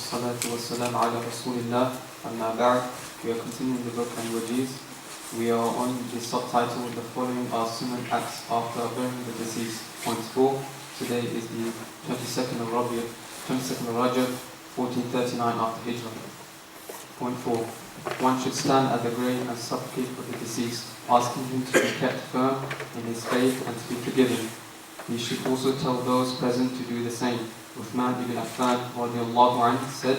والصلاة والسلام على رسول الله أما بعد. We are continuing the book Al-Wajiz. We are on the subtitle, the following are sunnah acts after burying the deceased. Point 4. Today is the 22nd of Rajab, 1439 after Hijrah. Point 4. One should stand at the grave and supplicate for the deceased, asking him to be kept firm in his faith and to be forgiven. He should also tell those present to do the same. Uthman ibn Affan radiallahu anhu said,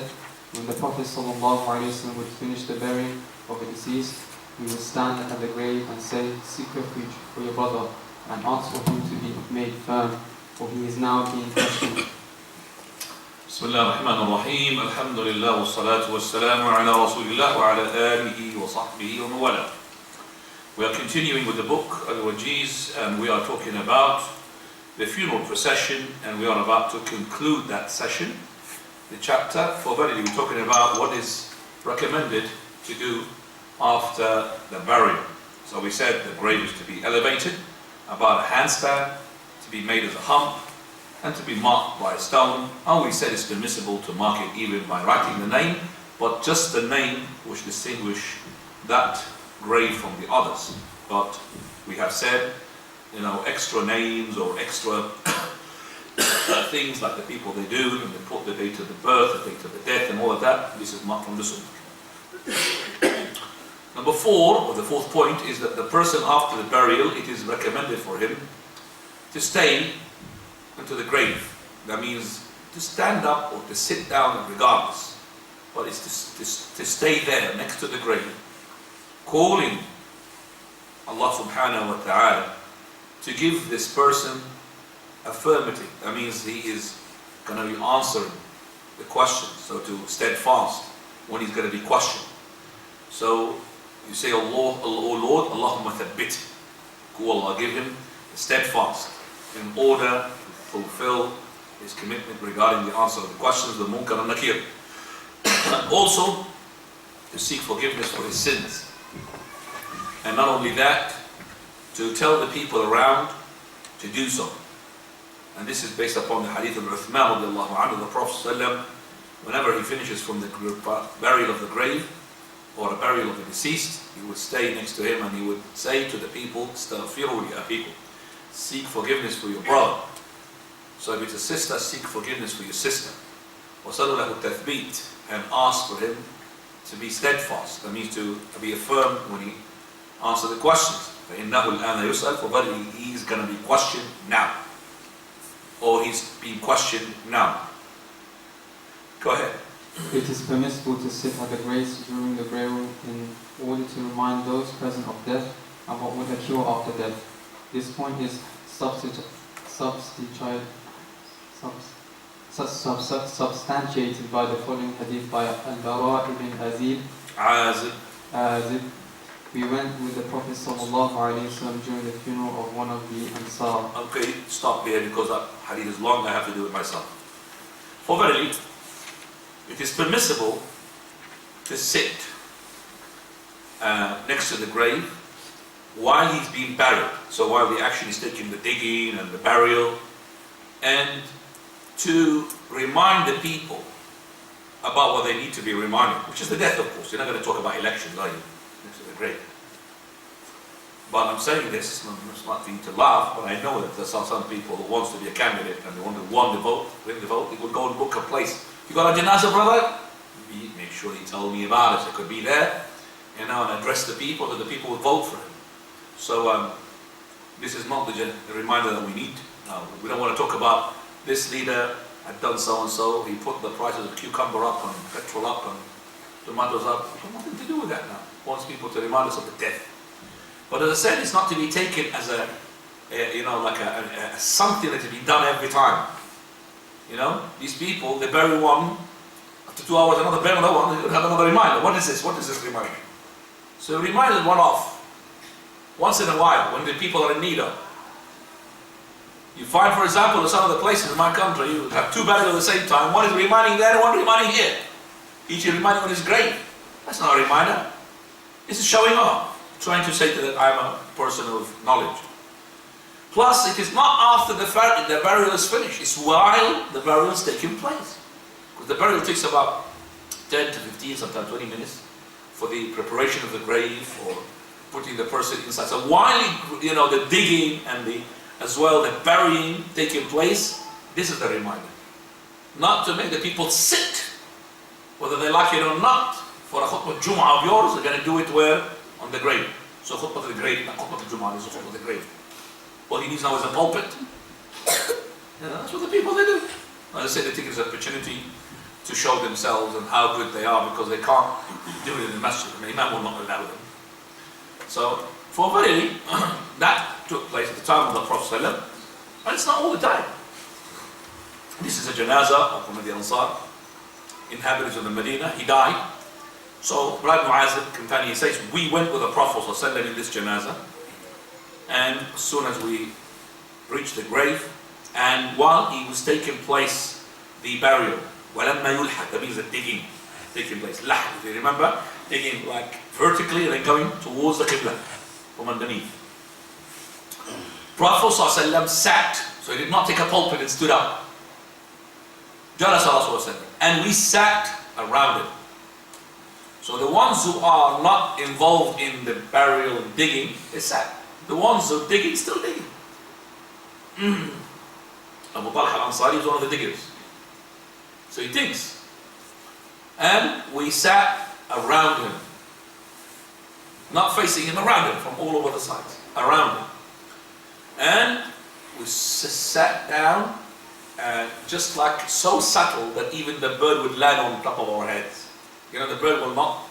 when the Prophet sallallahu alaihi wasallam would finish the burying of the deceased, he would stand at the grave and say, seek refuge for your brother and ask for him to be made firm, for he is now being questioned. Bismillah ar-Rahman ar-Rahim. Alhamdulillah wa salatu wa salamu ala Rasulillah wa ala alihi wa sahbihi wa mawala. We are continuing with the book Al-Wajiz, and we are talking about the funeral procession, and we are about to conclude that session, the chapter. For verily we're talking about what is recommended to do after the burial. So we said the grave is to be elevated, about a handstand, to be made as a hump, and to be marked by a stone. And we said it's permissible to mark it even by writing the name, but just the name which distinguish that grave from the others. But we have said, extra names or extra things like the people they do, and they put the date of the birth, the date of the death, and all of that. This is not from the Sunnah. Number 4, or the 4th point, is that the person after the burial, it is recommended for him to stay into the grave. That means to stand up or to sit down regardless, but it's to stay there next to the grave, calling Allah subhanahu wa ta'ala to give this person affirmative. That means he is going to be answering the question. So to steadfast when he's going to be questioned. So you say, Allah, O Lord, Allahumma thabbit. Go Allah, give him the steadfast in order to fulfill his commitment regarding the answer of the questions, the munkar and nakir. Also, to seek forgiveness for his sins. And not only that, to tell the people around to do so. And this is based upon the hadith of Uthman radiallahu anhu, the Prophet ﷺ, whenever he finishes from the burial of the grave or a burial of the deceased, he would stay next to him and he would say to the people, Astaghfiru li akhikum, seek forgiveness for your brother. So if it's a sister, seek forgiveness for your sister. وَصَلُّ لَهُ التَّثْبِيتِ, and ask for him to be steadfast. That means to be affirmed when he answers the questions. فَإِنَّهُ الْآنَ يُسْأَلْ, for he's going to be questioned now. Or he's being questioned now. Go ahead. It is permissible to sit at the graves during the burial in order to remind those present of death and what would occur after death. This point is substantiated by the following hadith by Al-Bara ibn Azib. We went with the Prophet ﷺ during the funeral of one of the Ansar. Okay, stop here because that hadith is long, I have to do it myself. For verily, it is permissible to sit next to the grave while he's being buried. So while the action is taking the digging and the burial, and to remind the people about what they need to be reminded, which is the death, of course. You're not going to talk about elections, are you? Next to the grave. But I'm saying this, it's not for you to laugh, but I know that there's some people who wants to be a candidate and they want to win the vote, he would go and book a place. You got a janazah, brother? Make sure you tell me about it. I could be there, and address the people, that the people would vote for him. So this is not the reminder that we need. We don't want to talk about this leader had done so and so. He put the prices of cucumber up and petrol up and tomatoes up. It has nothing to do with that now. He wants people to remind us of the death. But as I said, it's not to be taken as something that to be done every time. These people, they bury one, after 2 hours another bury another one, they have another reminder. What is this? What is this reminder? So remind one off, once in a while, when the people are in need of. You find, for example, in some of the places in my country, you have 2 burials at the same time. One is reminding there and one reminding here. Each is reminding on his grave. That's not a reminder. This is showing off, trying to say that I'm a person of knowledge. Plus, it is not after the burial is finished, it's while the burial is taking place. Because the burial takes about 10 to 15, sometimes 20 minutes for the preparation of the grave or putting the person inside. So while the digging and as well the burying taking place, this is the reminder. Not to make the people sit, whether they like it or not, for a khutbah Jum'ah of yours, they're going to do it where? On the grave. So khutbah of the grave, not khutbah of Jum'ah, is khutbah of the grave. All he needs now is a pulpit. That's what the people they do. As I said, they take it as an opportunity to show themselves and how good they are, because they can't do it in the masjid. The Imam will not allow them. So, for verily, that took place at the time of the Prophet ﷺ, and it's not all the time. This is a janazah of one of the Ansar, inhabitants of the Medina. He died. So, Ibn Mu'azib, companion, says, we went with the Prophet ﷺ in this janazah, and as soon as we reached the grave, and while he was taking place, the burial, وَلَمَّا يُلْحَقْ, that means the digging taking place. Laḥ, if you remember, digging like vertically and then going towards the Qibla from underneath. Prophet ﷺ sat, so he did not take a pulpit and stood up. Jalasa Rasulullah, and we sat around him. So the ones who are not involved in the burial and digging, they sat. The ones who are digging, still digging. Abu Talha al-Ansari was one of the diggers. So he digs. And we sat around him. Not facing him, around him, from all over the sides. Around him. And we sat down, just like so subtle that even the bird would land on top of our heads. The bird will not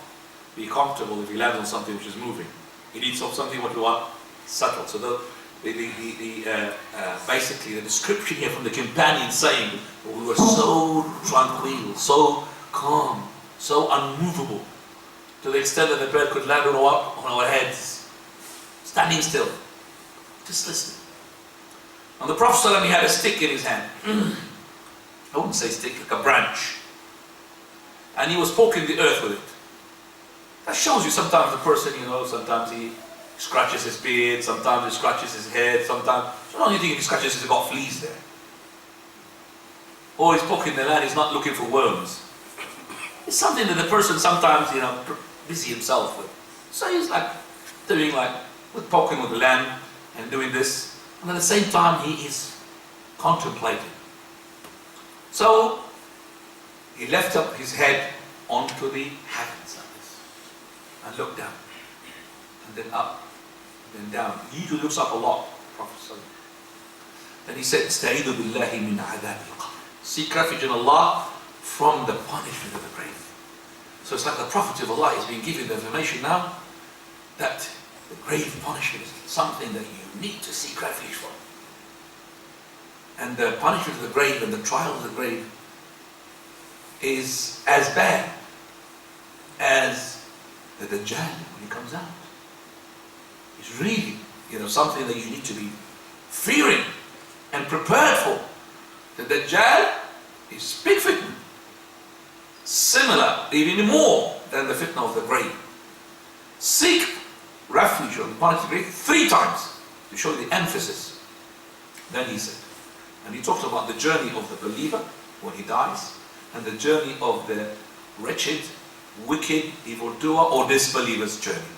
be comfortable if he lands on something which is moving. He needs something what we want subtle. So basically the description here from the companion saying we were so tranquil, so calm, so unmovable, to the extent that the bird could land on our heads, standing still, just listening. And the Prophet ﷺ, he had a stick in his hand. I wouldn't say stick, like a branch. And he was poking the earth with it. That shows you sometimes the person, sometimes he scratches his beard, sometimes he scratches his head, sometimes, so the only thing if he scratches is he's got fleas there. Or he's poking the land, he's not looking for worms. It's something that the person sometimes, busy himself with. So he's doing with poking with the land and doing this, and at the same time he is contemplating. So he left up his head onto the heavens like this, and looked down, and then up, then down. He usually looks up a lot, Prophet. Then he said, "Ista'idhu billahi min adhab al-qabr." Seek refuge in Allah from the punishment of the grave. So it's like the Prophet of Allah is being given the information now that the grave punishment is something that you need to seek refuge from. And the punishment of the grave and the trial of the grave is as bad as the Dajjal when he comes out. It's really, something that you need to be fearing and prepared for. The Dajjal is big fitna. Similar, even more than the fitna of the grave. Seek refuge on the punishment of the grave 3 times to show the emphasis. Then he said, and he talked about the journey of the believer when he dies, and the journey of the wretched, wicked, evildoer or disbeliever's journey.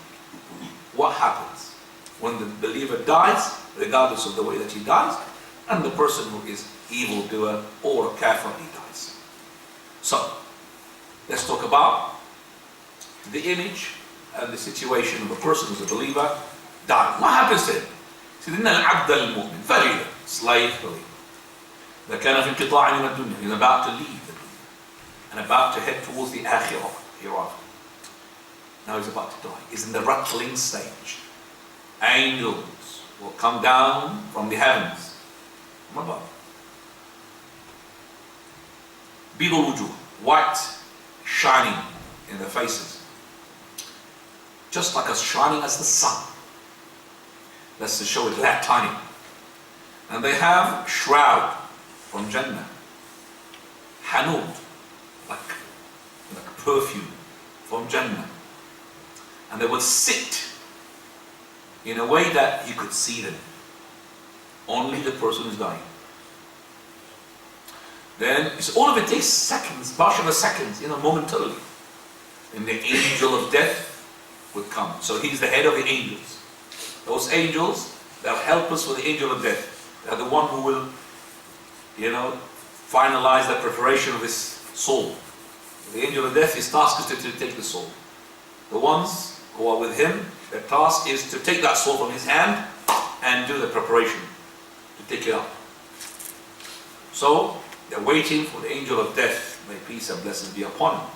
What happens when the believer dies, regardless of the way that he dies, and the person who is evildoer or a kafir, he dies. So, let's talk about the image and the situation of a person who's a believer dying. What happens to him? إن العبد المؤمن, very slave believer. إذا كان في انقطاع من الدنيا, he's about to leave the dunya and about to head towards the akhirah, hereafter. Now he's about to die. He's in the rattling stage. Angels will come down from the heavens, from above. Bidul wujuh, white, shining in their faces, just like as shining as the sun. That's to show it that tiny. And they have shroud from Jannah, hanud, like perfume from Jannah, and they will sit in a way that you could see them. Only the person who's dying. Then all of it takes seconds fraction of a second, momentarily. And the angel of death would come. So he's the head of the angels. Those angels, they're helpers for the angel of death. They're the one who will, finalize the preparation of his soul. The angel of death, his task is to take the soul. The ones who are with him, their task is to take that soul from his hand and do the preparation to take it up. So they're waiting for the angel of death, may peace and blessings be upon him,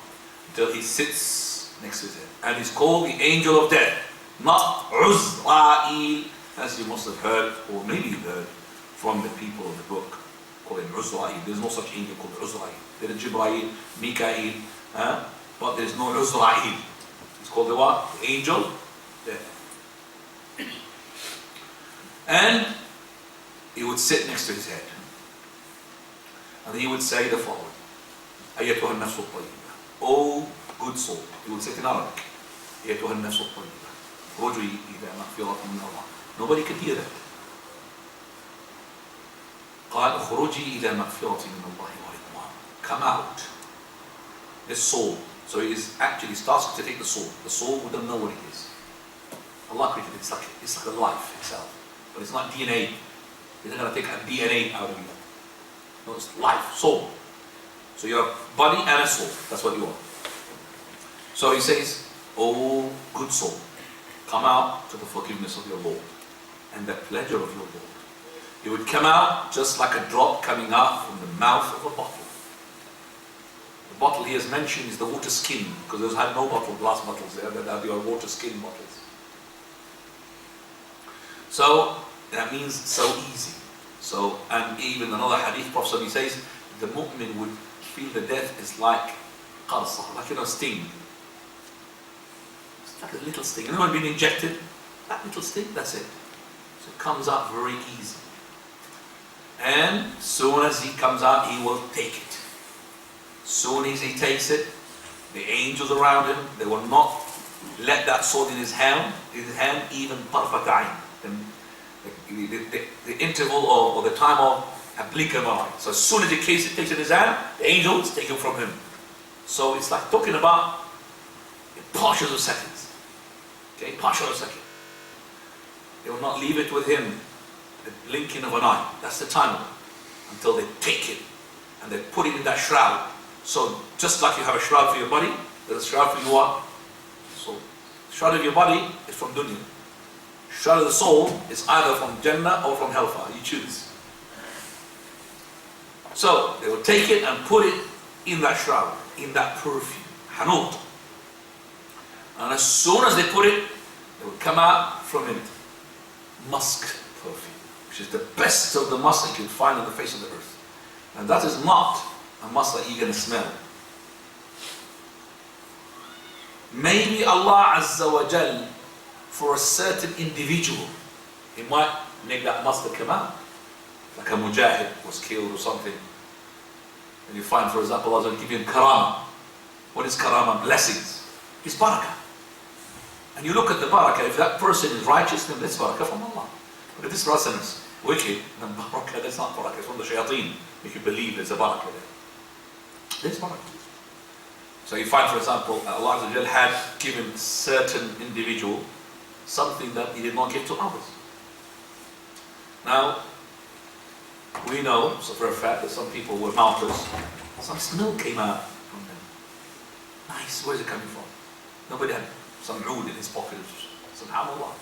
until he sits next to his head. And he's called the angel of death, not Uzra'il, as you must have heard, or maybe you've heard from the people of the book, called him Uzra'il. There's no such angel called Uzra'il. There is Jibra'il, Mikael, but there's no Uzra'il. It's called the what? The angel of death. And he would sit next to his head. And he would say the following: أيتها النفس الطيبة, O good soul. He would say it in Arabic. أيتها النفس الطيبة, اخرجي إلى مغفرة من الله. Nobody could hear that. قال اخرجي إلى مغفرة من الله ورضوان. Come out. This soul. So he is actually tasked to take the soul. The soul wouldn't know what it is. Allah created it. It's like a life itself. But it's not DNA. He's not going to take a DNA out of you. No, it's life, soul. So you're a body and a soul. That's what you are. So he says, O good soul, come out to the forgiveness of your Lord and the pleasure of your Lord. It would come out just like a drop coming out from the mouth of a bottle. The bottle he has mentioned is the water skin, because those had no bottle, glass bottles there, but they are water skin bottles. So that means so easy. So, and even another hadith, Prophet he says, the mu'min would feel the death is like qarsa, like sting. It's like a little sting. Anyone been injected? That little sting, that's it. So it comes out very easy. And soon as he comes out, he will take it. Soon as he takes it, the angels around him, they will not let that sword in his hand even tarfat ayn. The interval or the time of a blink of an eye. So as soon as he takes it in his hand, the angels take it from him. So it's like talking about partials of seconds. Okay, partial of seconds. They will not leave it with him, the blinking of an eye. That's the time until they take it and they put it in that shroud. So just like you have a shroud for your body, there's a shroud for your soul. The shroud of your body is from dunya. Shroud of the soul is either from Jannah or from hellfire. You choose. So they will take it and put it in that shroud, in that perfume, hanut. And as soon as they put it, they will come out from it musk perfume, which is the best of the musk that you can find on the face of the earth. And that is not a musk that you're going to smell. Maybe Allah Azza wa Jal, for a certain individual, he might make that mustard come out. Like a mujahid was killed or something. And you find, for example, Allah will give him karama. What is karama? Blessings. It's barakah. And you look at the barakah, if that person is righteous, then that's barakah from Allah. But if this person is wicked, then barakah, that's not barakah, it's from the shayateen. Make you believe there's a barakah there. There's barakah. So you find, for example, Allah Azza wa Jal had given certain individual something that he did not give to others. Now, we know, so for a fact, that some people were martyrs. Some smell came out from them. Nice, where's it coming from? Nobody had some oud in his pocket. Subhanallah.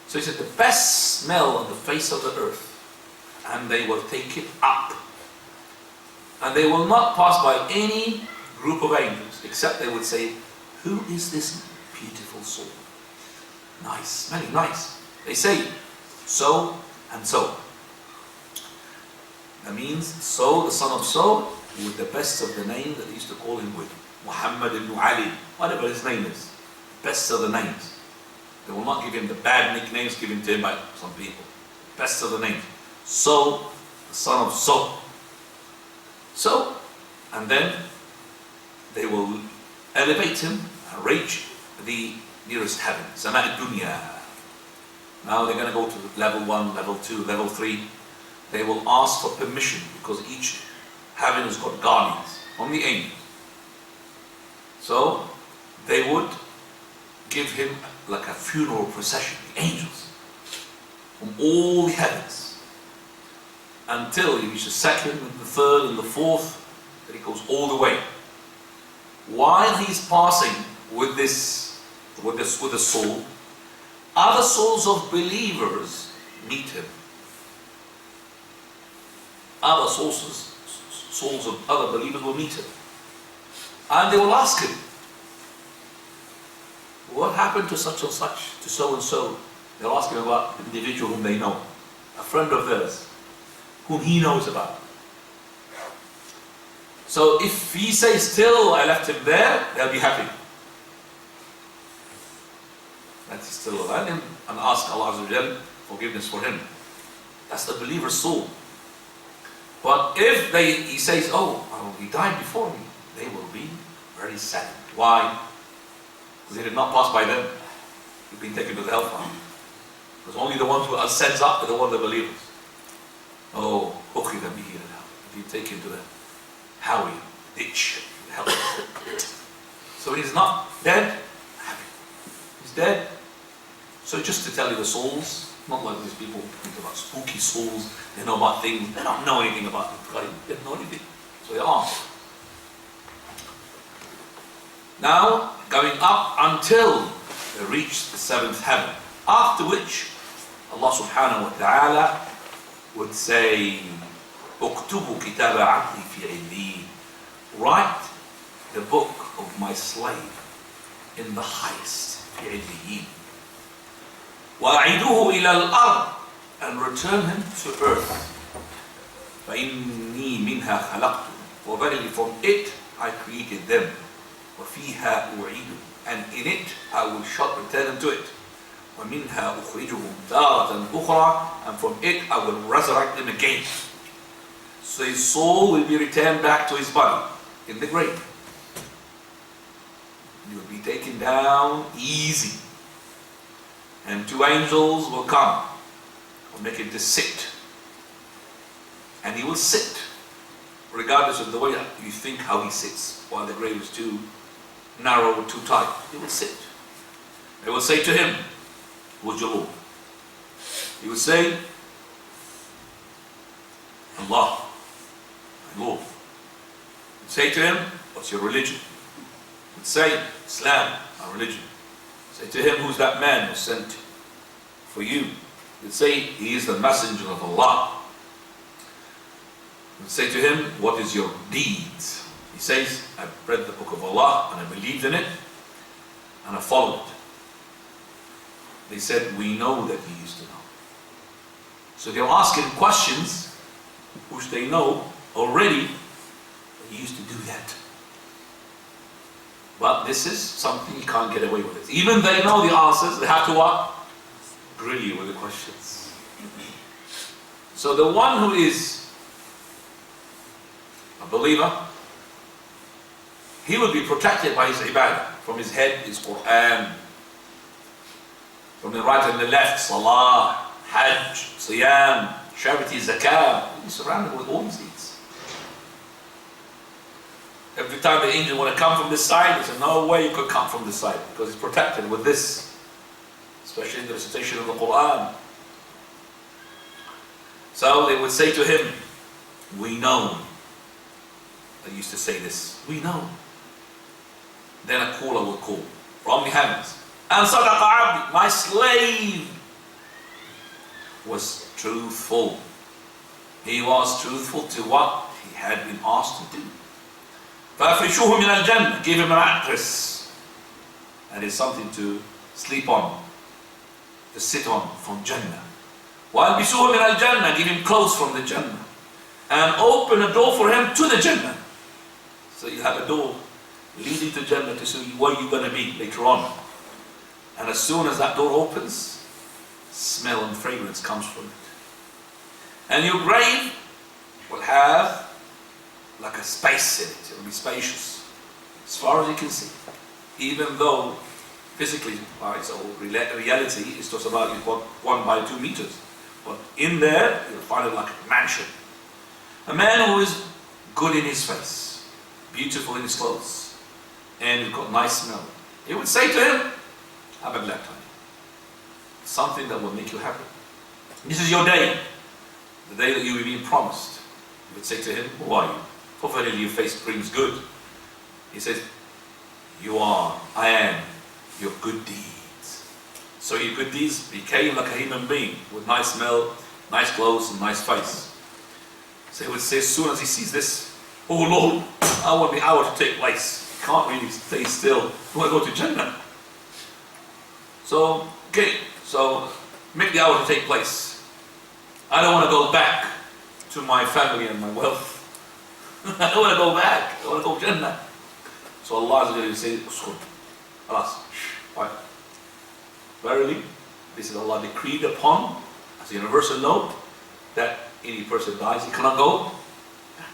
So he said, the best smell on the face of the earth, and they will take it up. And they will not pass by any group of angels, except they would say, who is this beautiful soul? Nice, smelling nice. They say, so and so. That means, so, the son of so, with the best of the name that they used to call him with. Muhammad ibn Ali, whatever his name is. Best of the names. They will not give him the bad nicknames given to him by some people. Best of the names. So, the son of so. So, and then they will elevate him and reach the nearest heaven. Sama' al-dunya. Now they're going to go to level 1, level 2, level 3. They will ask for permission because each heaven has got guardians. from the angels. So they would give him like a funeral procession, the angels, from all the heavens, until he reaches the second and the third and the fourth, and he goes all the way. While he's passing with the soul, other souls of believers meet him. Other souls of other believers will meet him. And they will ask him, what happened to such and such, to so and so? They'll ask him about the individual whom they know, a friend of theirs, whom he knows about. So if he says, still I left him there, they'll be happy that he's still alive, and ask Allah Azza wa Jal forgiveness for him. That's the believer's soul. But if he says, oh, he died before me, they will be very sad. Why? Because he did not pass by them. He'd been taken to the hellfire. Because only the ones who ascends up are the ones that believers. Oh, أُخِذَ بِهِ إِلَى الْهَوِيَ. Be taken to the Howie, ditch, hell. So he's not dead, happy. He's dead. So just to tell you the souls, not like these people think about spooky souls, they know about things, they don't know anything about it. They don't know anything. So they aren't. Now, going up until they reach the seventh heaven, after which Allah subhanahu wa ta'ala would say, اكتبوا كتاب عبدي في عليين. Write the book of my slave in the highest, في عليين. وأعيدوه إلى الأرض, and return him to earth. فإني منها خلقتهم, for verily from it I created them. وفيها أعيدهم, and in it I will return them to it. ومنها أخرجهم تارة أخرى, and from it I will resurrect them again. So his soul will be returned back to his body in the grave. He will be taken down easy. And two angels will come, will make him to sit. And he will sit, regardless of the way you think how he sits, while the grave is too narrow or too tight. He will sit. They will say to him, who's your Lord? He will say, Allah, my Lord. He'll say to him, what's your religion? He'll say, Islam, my religion. Say to him, who's that man who sent for you? He'll say, he is the messenger of Allah. He'll say to him, what is your deeds? He says, I've read the book of Allah and I believed in it and I followed it. They said, we know that he used to know. So they'll ask him questions which they know already that he used to do that. But this is something you can't get away with it. Even they know the answers, they have to what? Grill you with the questions. So the one who is a believer, he will be protected by his ibadah. From his head, his Quran. From the right and the left, salah, hajj, siyam, charity, zakah. He's surrounded with all these needs. Every time the angel want to come from this side, there's no way you could come from this side, because it's protected with this, especially in the recitation of the Quran. So they would say to him, we know. They used to say this, we know. Then a caller will call from the heavens, and Sadaqa Abdi, my slave, was truthful. He was truthful to what he had been asked to do. فَأَفْرِشُوهُ مِنَ الْجَنَّةِ, give him an mattress. That is something to sleep on, to sit on from Jannah. وَأَلْبِسُوهُ مِنَ الْجَنَّةِ, give him clothes from the Jannah. And open a door for him to the Jannah. So you have a door leading to Jannah to see where you're going to be later on. And as soon as that door opens, smell and fragrance comes from it. And your grave will have like a space in it. It will be spacious as far as you can see. Even though physically, so reality is just about 1 by 2 meters. But in there, you'll find it like a mansion. A man who is good in his face, beautiful in his clothes, and he's got nice smell. He would say to him, have a glad time. Something that will make you happy. This is your day, the day that you will be promised. You would say to him, who are you? For verily your face brings good. He says, I am your good deeds. So your good deeds became like a human being with nice smell, nice clothes, and nice face. So he would say, as soon as he sees this, oh Lord, I want the hour to take place. He can't really stay still. I want to go to Jannah. So, okay, so make the hour to take place. I don't want to go back to my family and my wealth. I don't want to go back. I want to go to Jannah. So Allah is going to say, Uskun. Alas, why? Verily, this is Allah decreed upon, as a universal law, that any person dies, he cannot go back.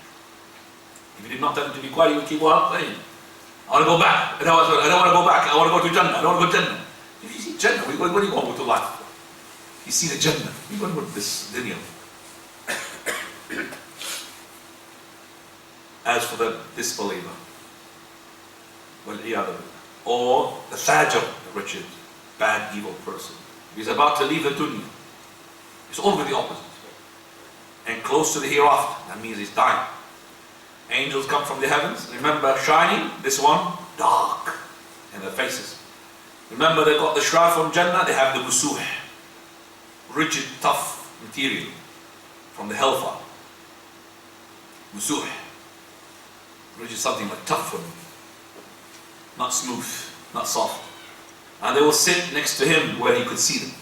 If you did not tell him to be quiet, he would keep on playing. I want to go back. I don't want to go back. I want to go to Jannah. I don't want to go to Jannah. If you see Jannah, what are you going to life for? You see the Jannah. You going to go to this dunya. As for the disbeliever, or the fajr, the wretched, bad, evil person, he's about to leave the dunya. It's always the opposite. And close to the hereafter, that means he's dying. Angels come from the heavens, remember shining, this one, dark in their faces. Remember they got the shroud from Jannah, they have the busuh, rigid, tough material from the hellfire. Busuh, rigid, something like tough one, not smooth, not soft. And they will sit next to him where he could see them.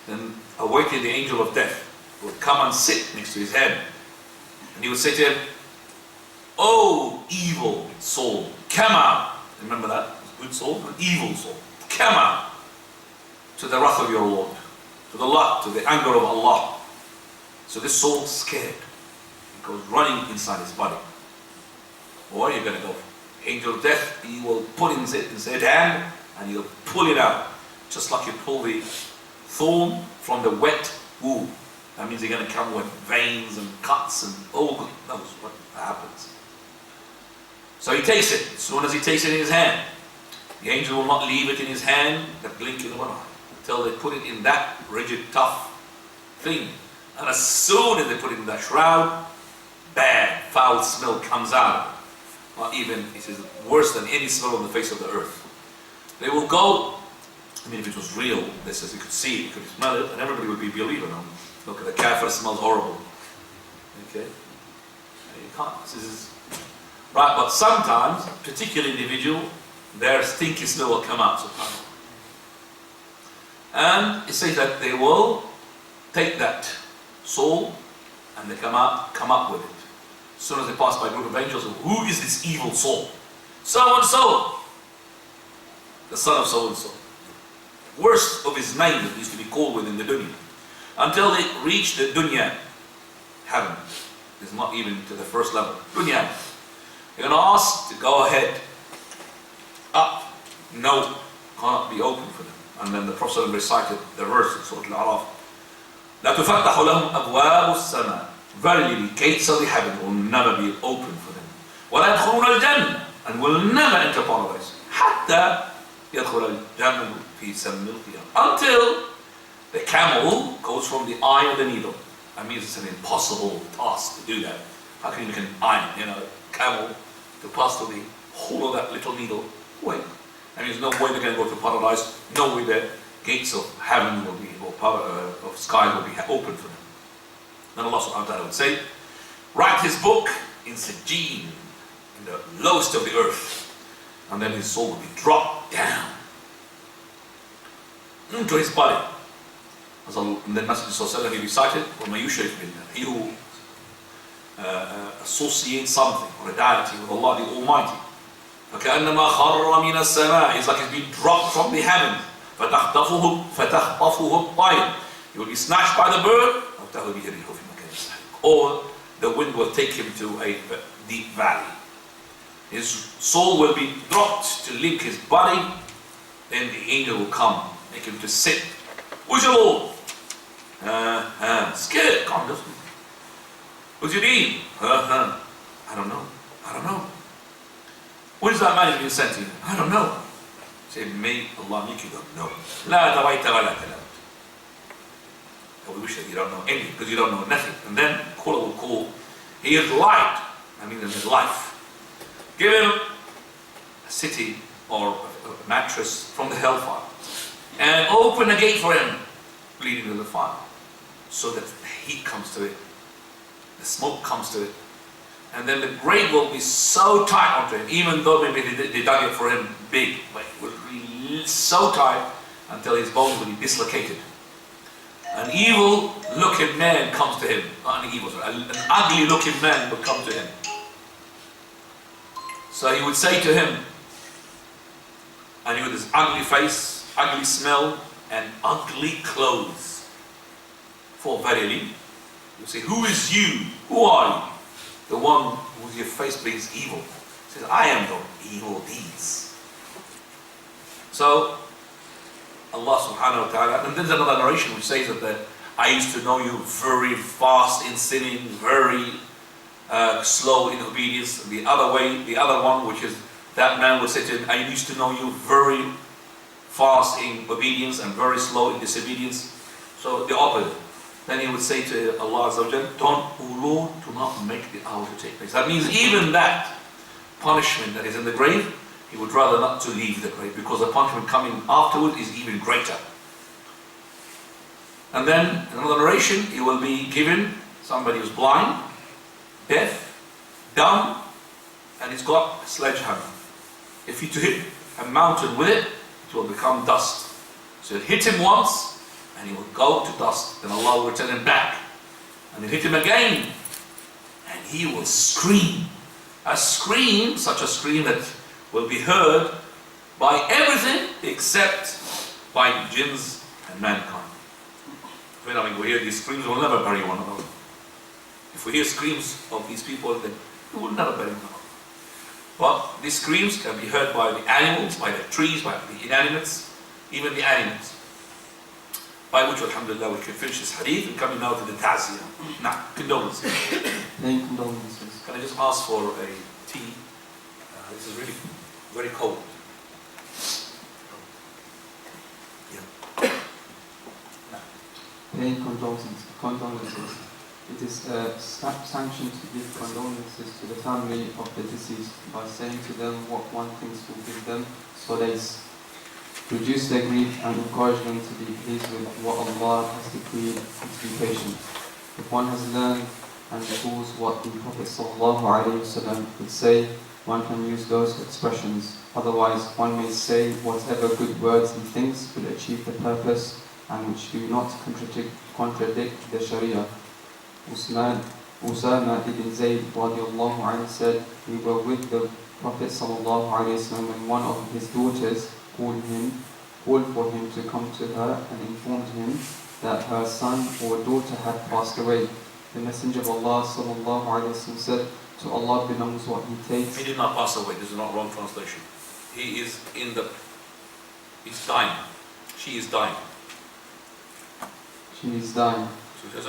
Then awaiting the angel of death would come and sit next to his head. And he would say to him, oh evil soul, come out. Remember that? Good soul, an evil soul. Come out to the wrath of your Lord, to the anger of Allah. So this soul is scared. It goes running inside his body. Where are you going to go? Angel of death, he will put in his hand and he'll pull it out. Just like you pull the thorn from the wet wound. That means you're going to come with veins and cuts and all good. That was what happens. So he takes it. As soon as he takes it in his hand, the angel will not leave it in his hand, the blinking of an eye, until they put it in that rigid, tough thing. And as soon as they put it in that shroud, bad, foul smell comes out. Not even, it is worse than any smell on the face of the earth. They will go, I mean, if it was real, this as you could see it, you could smell it, and everybody would be believing them. Look at the kafir, smells horrible. Okay? You can't, this is right, but sometimes, particular individual, their stinky smell will come out, subhanAllah. And it says that they will take that soul and they come up with it. As soon as they pass by a group of angels, who is this evil soul? So and so, the son of so and so. Worst of his name that used to be called within the dunya. Until they reach the dunya heaven. It's not even to the first level. Dunya. You're going to ask to go ahead. Up. No. Cannot be open for them. And then the Prophet recited the verse in Surah Al-A'raf. لا تفتح لهم أبواب السماء. Verily the gates of the heaven will never be open for them. ولا يدخلون الجنة. And will never enter paradise. حتى يدخل الجنة في سم القيامة. Until the camel goes from the eye of the needle. That means it's an impossible task to do that. How can you make an eye, a camel to pass through the whole of that little needle? Way. That means no way they're going to go to paradise. No way the gates of heaven will be, or of sky will be open for them. Then Allah subhanahu wa ta'ala would say, write his book in Sijjeen, in the lowest of the earth. And then his soul will be dropped down into his body. As and then Messenger sallallahu he recited, وَمَا يُشْرِكْ بِاللَّهِ. He who associates something or a deity with Allah the Almighty. فَكَأَنَّمَا خَرَّ مِنَ السَّمَاءِ. It's like it's been dropped from the heaven. فَتَخْطَفُهُ الطَّيْرُ. He will be snatched by the bird. Or the wind will take him to a deep valley. His soul will be dropped to link his body. Then the angel will come, make him to sit. Who's your Lord? Scared. Come on, what's your name? I don't know. When is that man being sent to you? I don't know. Say, may Allah make you don't know. لا دويت ولا كلمت. We wish that you don't know anything because you don't know nothing. And then caller will call. He is light. I mean, in his life. Give him a city or a mattress from the hellfire and open a gate for him leading to the fire, so that the heat comes to it, the smoke comes to it, and then the grave will be so tight onto him, even though maybe they dug it for him big, but it will be so tight until his bones will be dislocated. An evil looking man comes to him, not an evil, an ugly looking man will come to him. So he would say to him, and he with his ugly face, ugly smell, and ugly clothes. For verily, he would say, who is you? Who are you? The one whose your face brings evil. He says, I am the evil deeds. So, Allah subhanahu wa ta'ala, and there's another narration which says that I used to know you very fast in sinning, very slow in obedience. The other way, the other one, which is that man would say to him, I used to know you very fast in obedience and very slow in disobedience. So the opposite. Then he would say to Allah Azza wa Jal, don't, O Lord, do not make the hour to take place. That means even that punishment that is in the grave, he would rather not to leave the grave, because the punishment coming afterward is even greater. And then in another narration, he will be given somebody who's blind, deaf, dumb, and he's got a sledgehammer. If you hit a mountain with it, it will become dust. So you hit him once, and he will go to dust. Then Allah will return him back. And you hit him again, and he will scream. A scream, such a scream that will be heard by everything except by jinns and mankind. When we hear these screams, we'll never bury one of them. If we hear screams of these people, then we will never bury one of them. But these screams can be heard by the animals, by the trees, by the inanimates, even the animals. By which, alhamdulillah, we can finish this hadith and coming now to the ta'ziyah. Now, condolences. Condolences. Can I just ask for a tea? This is really very cold. Yeah. Paying condolences. It is sanctioned to give condolences to the family of the deceased by saying to them what one thinks will give them solace, reduce their grief, and encourage them to be pleased with what Allah has decreed, and to be patient. If one has learned and recalls what the Prophet ﷺ would say, one can use those expressions. Otherwise, one may say whatever good words he thinks will achieve the purpose and which do not contradict the Sharia. Usama ibn Zayd radiallahu anhu said, we were with the Prophet sallallahu alaihi wasallam when one of his daughters called for him to come to her and informed him that her son or daughter had passed away. The Messenger of Allah sallallahu alaihi wasallam said, to Allah belongs what he takes. He did not pass away. This is not wrong translation. He is he's dying. She is dying. She is dying.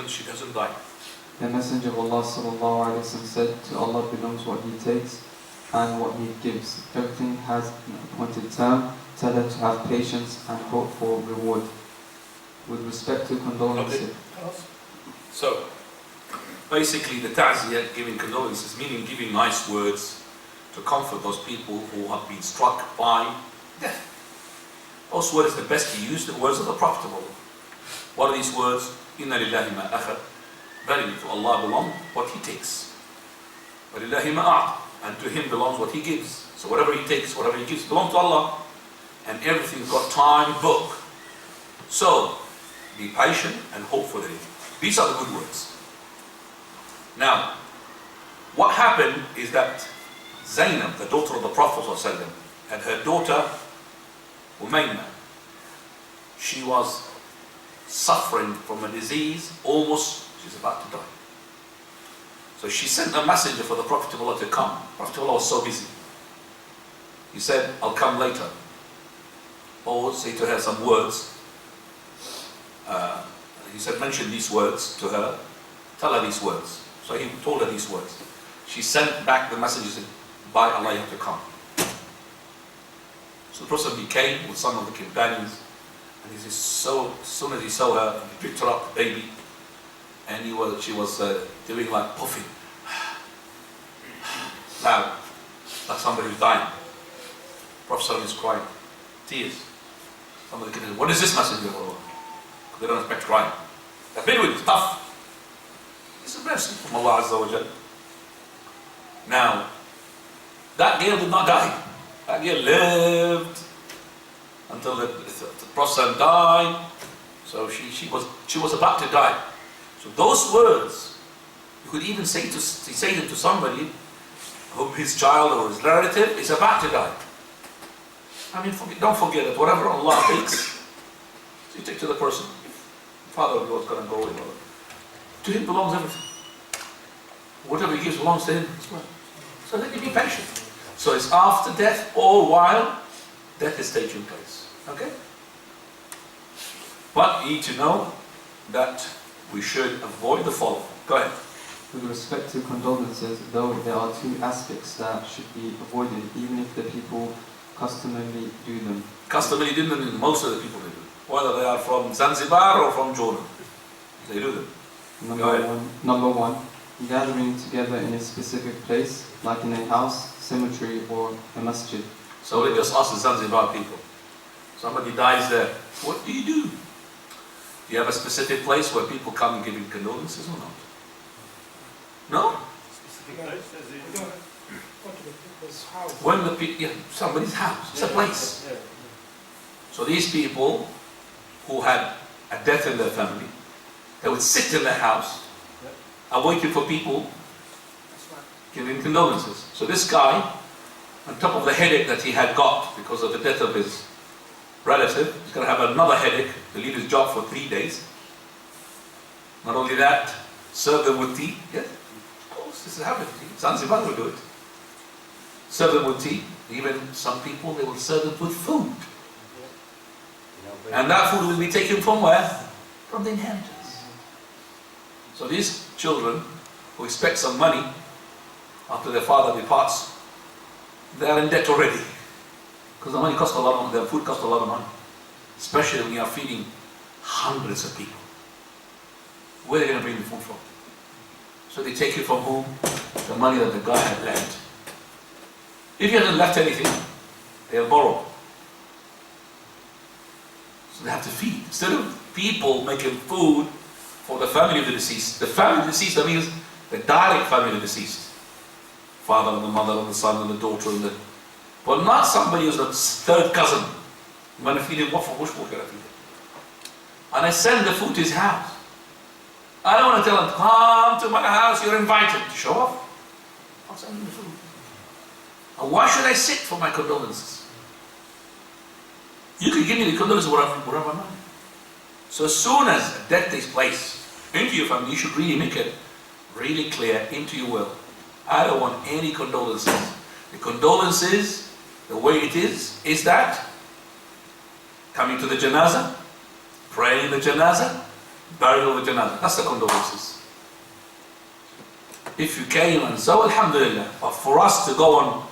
She doesn't die. The Messenger of Allah sallallahu alaihi wasallam said, to Allah belongs what he takes and what he gives. Everything has an appointed term. Tell her to have patience and hope for reward. With respect to condolences. Okay. So, basically the ta'ziyah, giving condolences, meaning giving nice words to comfort those people who have been struck by death. Those words, the best to use, the words of the Prophet. What are these words? Inna lillahi ma akhad. Verily to Allah belongs what he takes. Wa lillahi ma a'ta. And to him belongs what he gives. So whatever he takes, whatever he gives, belongs to Allah. And everything's got time, book. So, be patient and hope for them. These are the good words. Now, what happened is that Zainab, the daughter of the Prophet ﷺ, and her daughter Umayma, she was suffering from a disease, almost she's about to die. So she sent a messenger for the Prophet of Allah to come. The Prophet of Allah was so busy. He said, I'll come later. Or say to her some words. He said, mention these words to her. Tell her these words. So he told her these words. She sent back the message and said, by Allah, you have to come. So the Prophet he came with some of the companions, and he just as soon as he saw her, he picked her up, the baby, and she was doing like puffing, loud, like somebody who's dying. Prophet is crying, tears. Some of the kids, what is this message of Allah? They don't expect crying. The Bedouin is tough. It's a blessing from Allah Azza wa Jal. Now, that girl did not die. That girl lived until the Prophet died. So she was about to die. So those words, you could even say them to somebody whom his child or his relative is about to die. I mean, don't forget that whatever Allah takes, so you take to the person. Father of yours is going to go away. To him belongs everything. Whatever he gives belongs to him as well. So let you be patient. So it's after death, all while death is taking place. Okay? But you need to know that we should avoid the following. Go ahead. With respect to condolences, though there are two aspects that should be avoided, even if the people customarily do them. Customarily do them, most of the people do them. Whether they are from Zanzibar or from Jordan. They do them. Number one, gathering together in a specific place, like in a house, cemetery, or a masjid. So let just ask the Zanzibar people. Somebody dies there. What do you do? Do you have a specific place where people come and give you condolences or not? No? Specific place? We don't go to the people's house. When the people, somebody's house. It's a place. So these people who had a death in their family, they would sit in their house, waiting for people giving condolences. So this guy, on top of the headache that he had got because of the death of his relative, he's going to have another headache to leave his job for 3 days. Not only that, serve them with tea. Yes, of course, this is happening. Zanzibar will do it. Serve them with tea. Even some people, they will serve them with food. And that food will be taken from where? From the inheritance. So these children who expect some money after their father departs, they are in debt already. Because the money costs a lot of money, their food costs a lot of money. Especially when you are feeding hundreds of people. Where are they going to bring the food from? So they take it from whom? The money that the guy had left. If he hasn't left anything, they'll borrow. So they have to feed. Instead of people making food for the family of the deceased, the family of the deceased, that means the direct family of the deceased. Father and the mother and the son and the daughter and the... But not somebody who's a third cousin. I'm going to feed him what for? Which food can I feed him? And I send the food to his house. I don't want to tell him, come to my house, you're invited. Show off. I'll send him the food. And why should I sit for my condolences? You can give me the condolences wherever I'm at. So as soon as death takes place into your family, you should really make it really clear into your will. I don't want any condolences. The condolences, the way it is that coming to the janazah, praying the janazah, burial of the janazah. That's the condolences. If you came and so, alhamdulillah. But for us to go on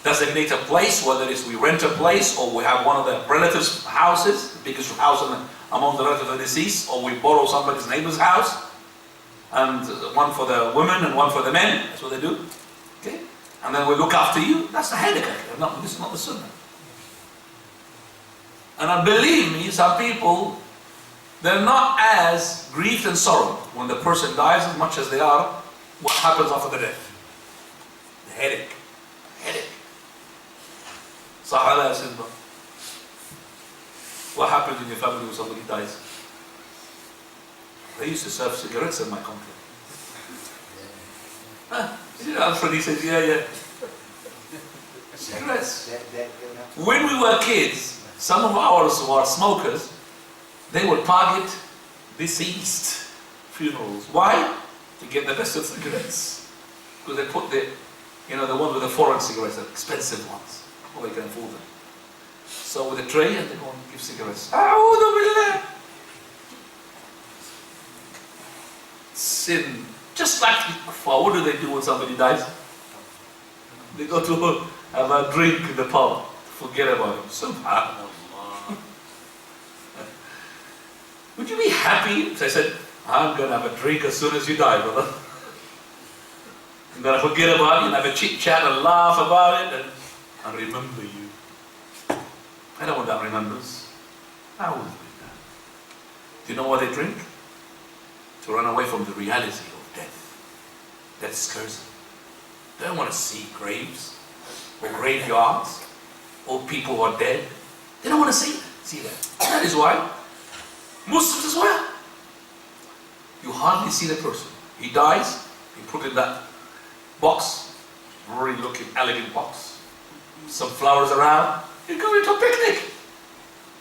designate a place, whether it's we rent a place or we have one of the relatives' houses, the biggest house among the relatives of the deceased, or we borrow somebody's neighbor's house, and one for the women and one for the men. That's what they do. Okay? And then we look after you. That's the headache. This is not the sunnah. And believe me, some people, they're not as grieved and sorrowed when the person dies as much as they are what happens after the death. The headache. Headache. Sahara says, what happens in your family when somebody dies? They used to serve cigarettes in my country. Alfred, he says, yeah. Cigarettes. When we were kids, some of ours who are smokers, they would target deceased funerals. Why? To get the best of cigarettes. Because they put the ones with the foreign cigarettes, the expensive ones. Or they can afford them. So with a tray, and they go and give cigarettes. Sin. Just like the kuffar, what do they do when somebody dies? They go to have a drink in the pub. Forget about him. Subhanallah. Would you be happy if I said, I'm going to have a drink as soon as you die, brother? I'm going to forget about you and have a chit chat and laugh about it and remember you. I don't want that remembrance. I wouldn't do that. Do you know why they drink? To run away from the reality of death. Death scares them. They don't want to see graves or graveyards or people who are dead. They don't want to see that. That is why Muslims as well. You hardly see the person. He dies, you put in that box, very looking elegant box, some flowers around, you go into a picnic.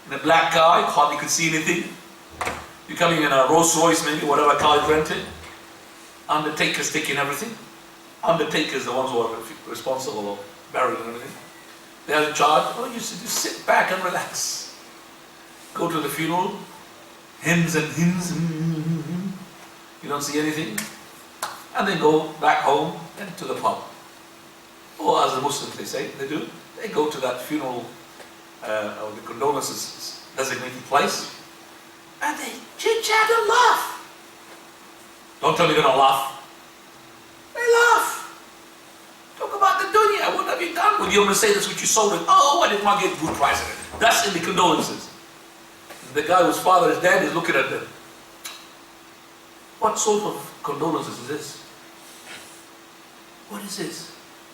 In a black car, you hardly could see anything. You're coming in a Rolls Royce maybe, whatever car you rented. Undertaker's taking everything. Undertaker's the ones who are responsible for burial and everything. They are in charge. Oh, you just sit back and relax. Go to the funeral, hymns and hymns. You don't see anything. And then go back home and to the pub. Or as the Muslims they say, they do. They go to that funeral or the condolences designated place. And they chit-chat and laugh. Don't tell me they're not laugh. They laugh. Talk about the dunya. What have you done with your Mercedes which you sold it? Oh, I did not get good price of it. That's in the condolences. The guy whose father is dead is looking at them. What sort of condolences is this? What is this?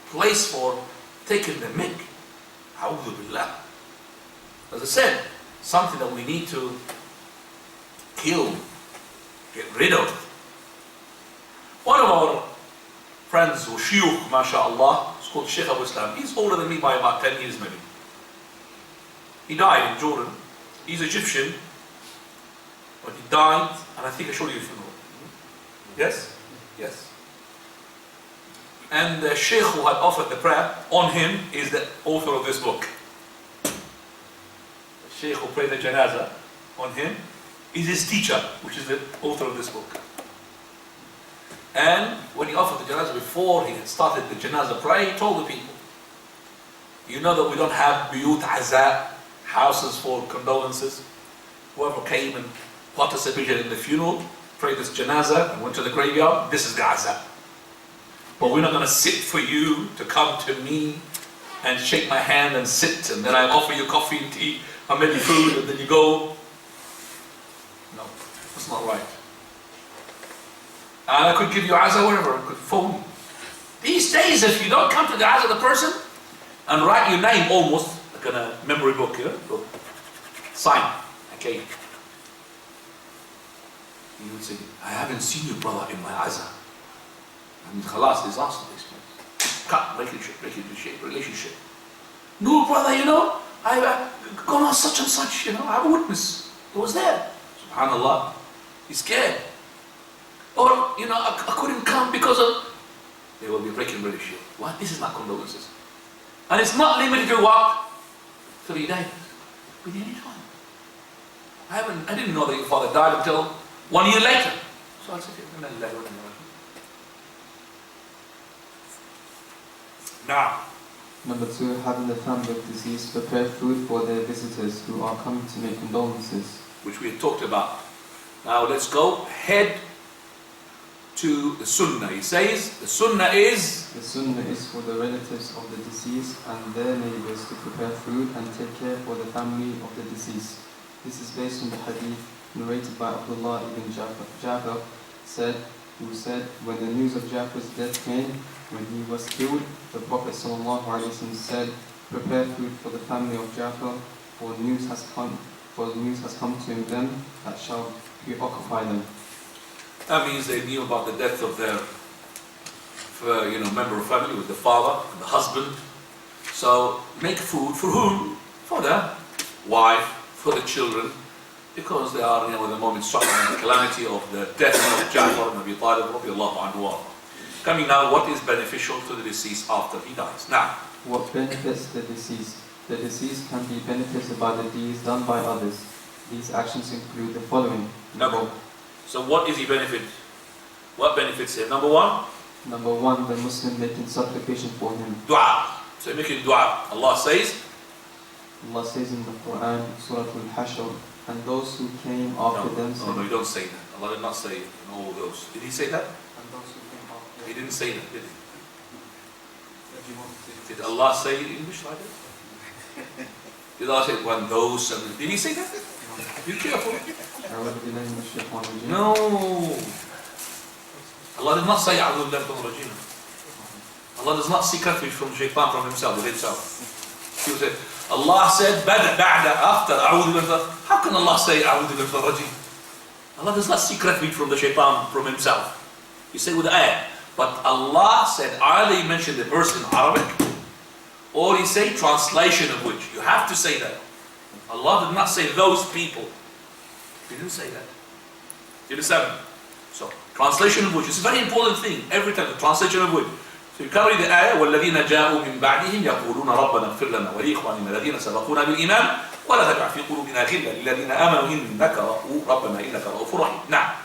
Place for taking the mick. A'udhu billah. As I said, something that we need to kill, get rid of. One of our friends, who shuyukh, mashaAllah, is called Sheikh Abu Islam. He's older than me by about 10 years maybe. He died in Jordan. He's Egyptian, but he died, and I think I showed you a funeral. Yes? Yes. And the Sheikh who had offered the prayer on him is the author of this book. The Sheikh who prayed the janazah on him is his teacher, which is the author of this book. And when he offered the janazah, before he had started the janazah prayer, he told the people, you know that we don't have buyut aza, houses for condolences. Whoever came and participated in the funeral, prayed this janazah and went to the graveyard, this is the azab. But we're not going to sit for you to come to me and shake my hand and sit and then I offer you coffee and tea and maybe food and then you go. No, that's not right. And I could give you azah wherever, I could phone you. These days, if you don't come to the azah of the person and write your name almost like in a memory book, you know, sign, okay. He would say, I haven't seen you, brother, in my azah. And khalas, disaster takes place. Cut relationship. No, brother, you know, I've gone on such and such, you know, I have a witness. He was there. Subhanallah. He's scared. Or, you know, I couldn't come because of... They will be breaking relationship. What? This is not condolences. And it's not limited to what? 3 days. With any time. I didn't know that your father died until 1 year later. So I said, now. Number 2, having the family of deceased prepare food for their visitors who are coming to make condolences. Which we had talked about. Now let's go head to the sunnah. He says, the sunnah is... The sunnah is for the relatives of the deceased and their neighbors to prepare food and take care for the family of the deceased. This is based on the hadith narrated by Abdullah ibn Jafar who said, when the news of Jafar's death came, when he was killed, the Prophet ﷺ said, prepare food for the family of Jafar, for news has come to them that shall preoccupy them. That means they knew about the death of their member of family, with the father and the husband. So make food for whom? For their wife, for the children, because they are at the moment suffering the calamity of the death of Jafar and Abi Talib radiallahu anhu. Coming now, what is beneficial to the deceased after he dies? Now, what benefits the deceased? The deceased can be benefited by the deeds done by others. These actions include the following. So what is he benefit? What benefits him? Number 1, Number one, the Muslim making supplication for him. Dua. So making dua. Allah says, Allah says in the Quran, Surah Al-Hashr, and those who came after them said, no, you don't say that. Allah did not say in all those. Did He say that? and those who came after He didn't say that, did He? What do you want to say? Did Allah say in English like that? Did Allah say when those? Did He say that? Be careful. أعوذ بالله من الشيطان الرجيم. No. Allah did not say أعوذ بالله من الرجيم. Allah does not seek refuge from shaitan, from himself, with himself. He will say, Allah said بعد after أعوذ بالله. How can Allah say أعوذ بالله من الرجيم? Allah does not seek refuge from the shaitan, from himself. You say with the ayah. But Allah said, either He mentioned the verse in Arabic, or He say translation of which. You have to say that. Allah did not say those people. He didn't say that. Do you understand? So, translation of which is a very important thing. Every time, the translation of which. So you carry the ayah, وَالَّذِينَ جَاءُوا مِن بَعْدِهِمْ يَقُولُونَ رَبَّنَا اغْفِرْ لَنَا وَلِإِخْوَانِنَا الَّذِينَ سَبَقُونَا بِالْإِيمَانِ وَلَا تَجْعَلْ فِي قُلُوبِنَا غِلًّا لِلَّذِينَ آمَنُوا إِنَّكَ رَبَّنَا إِنَّكَ رَءُوفٌ رَحِيمٌ. Now,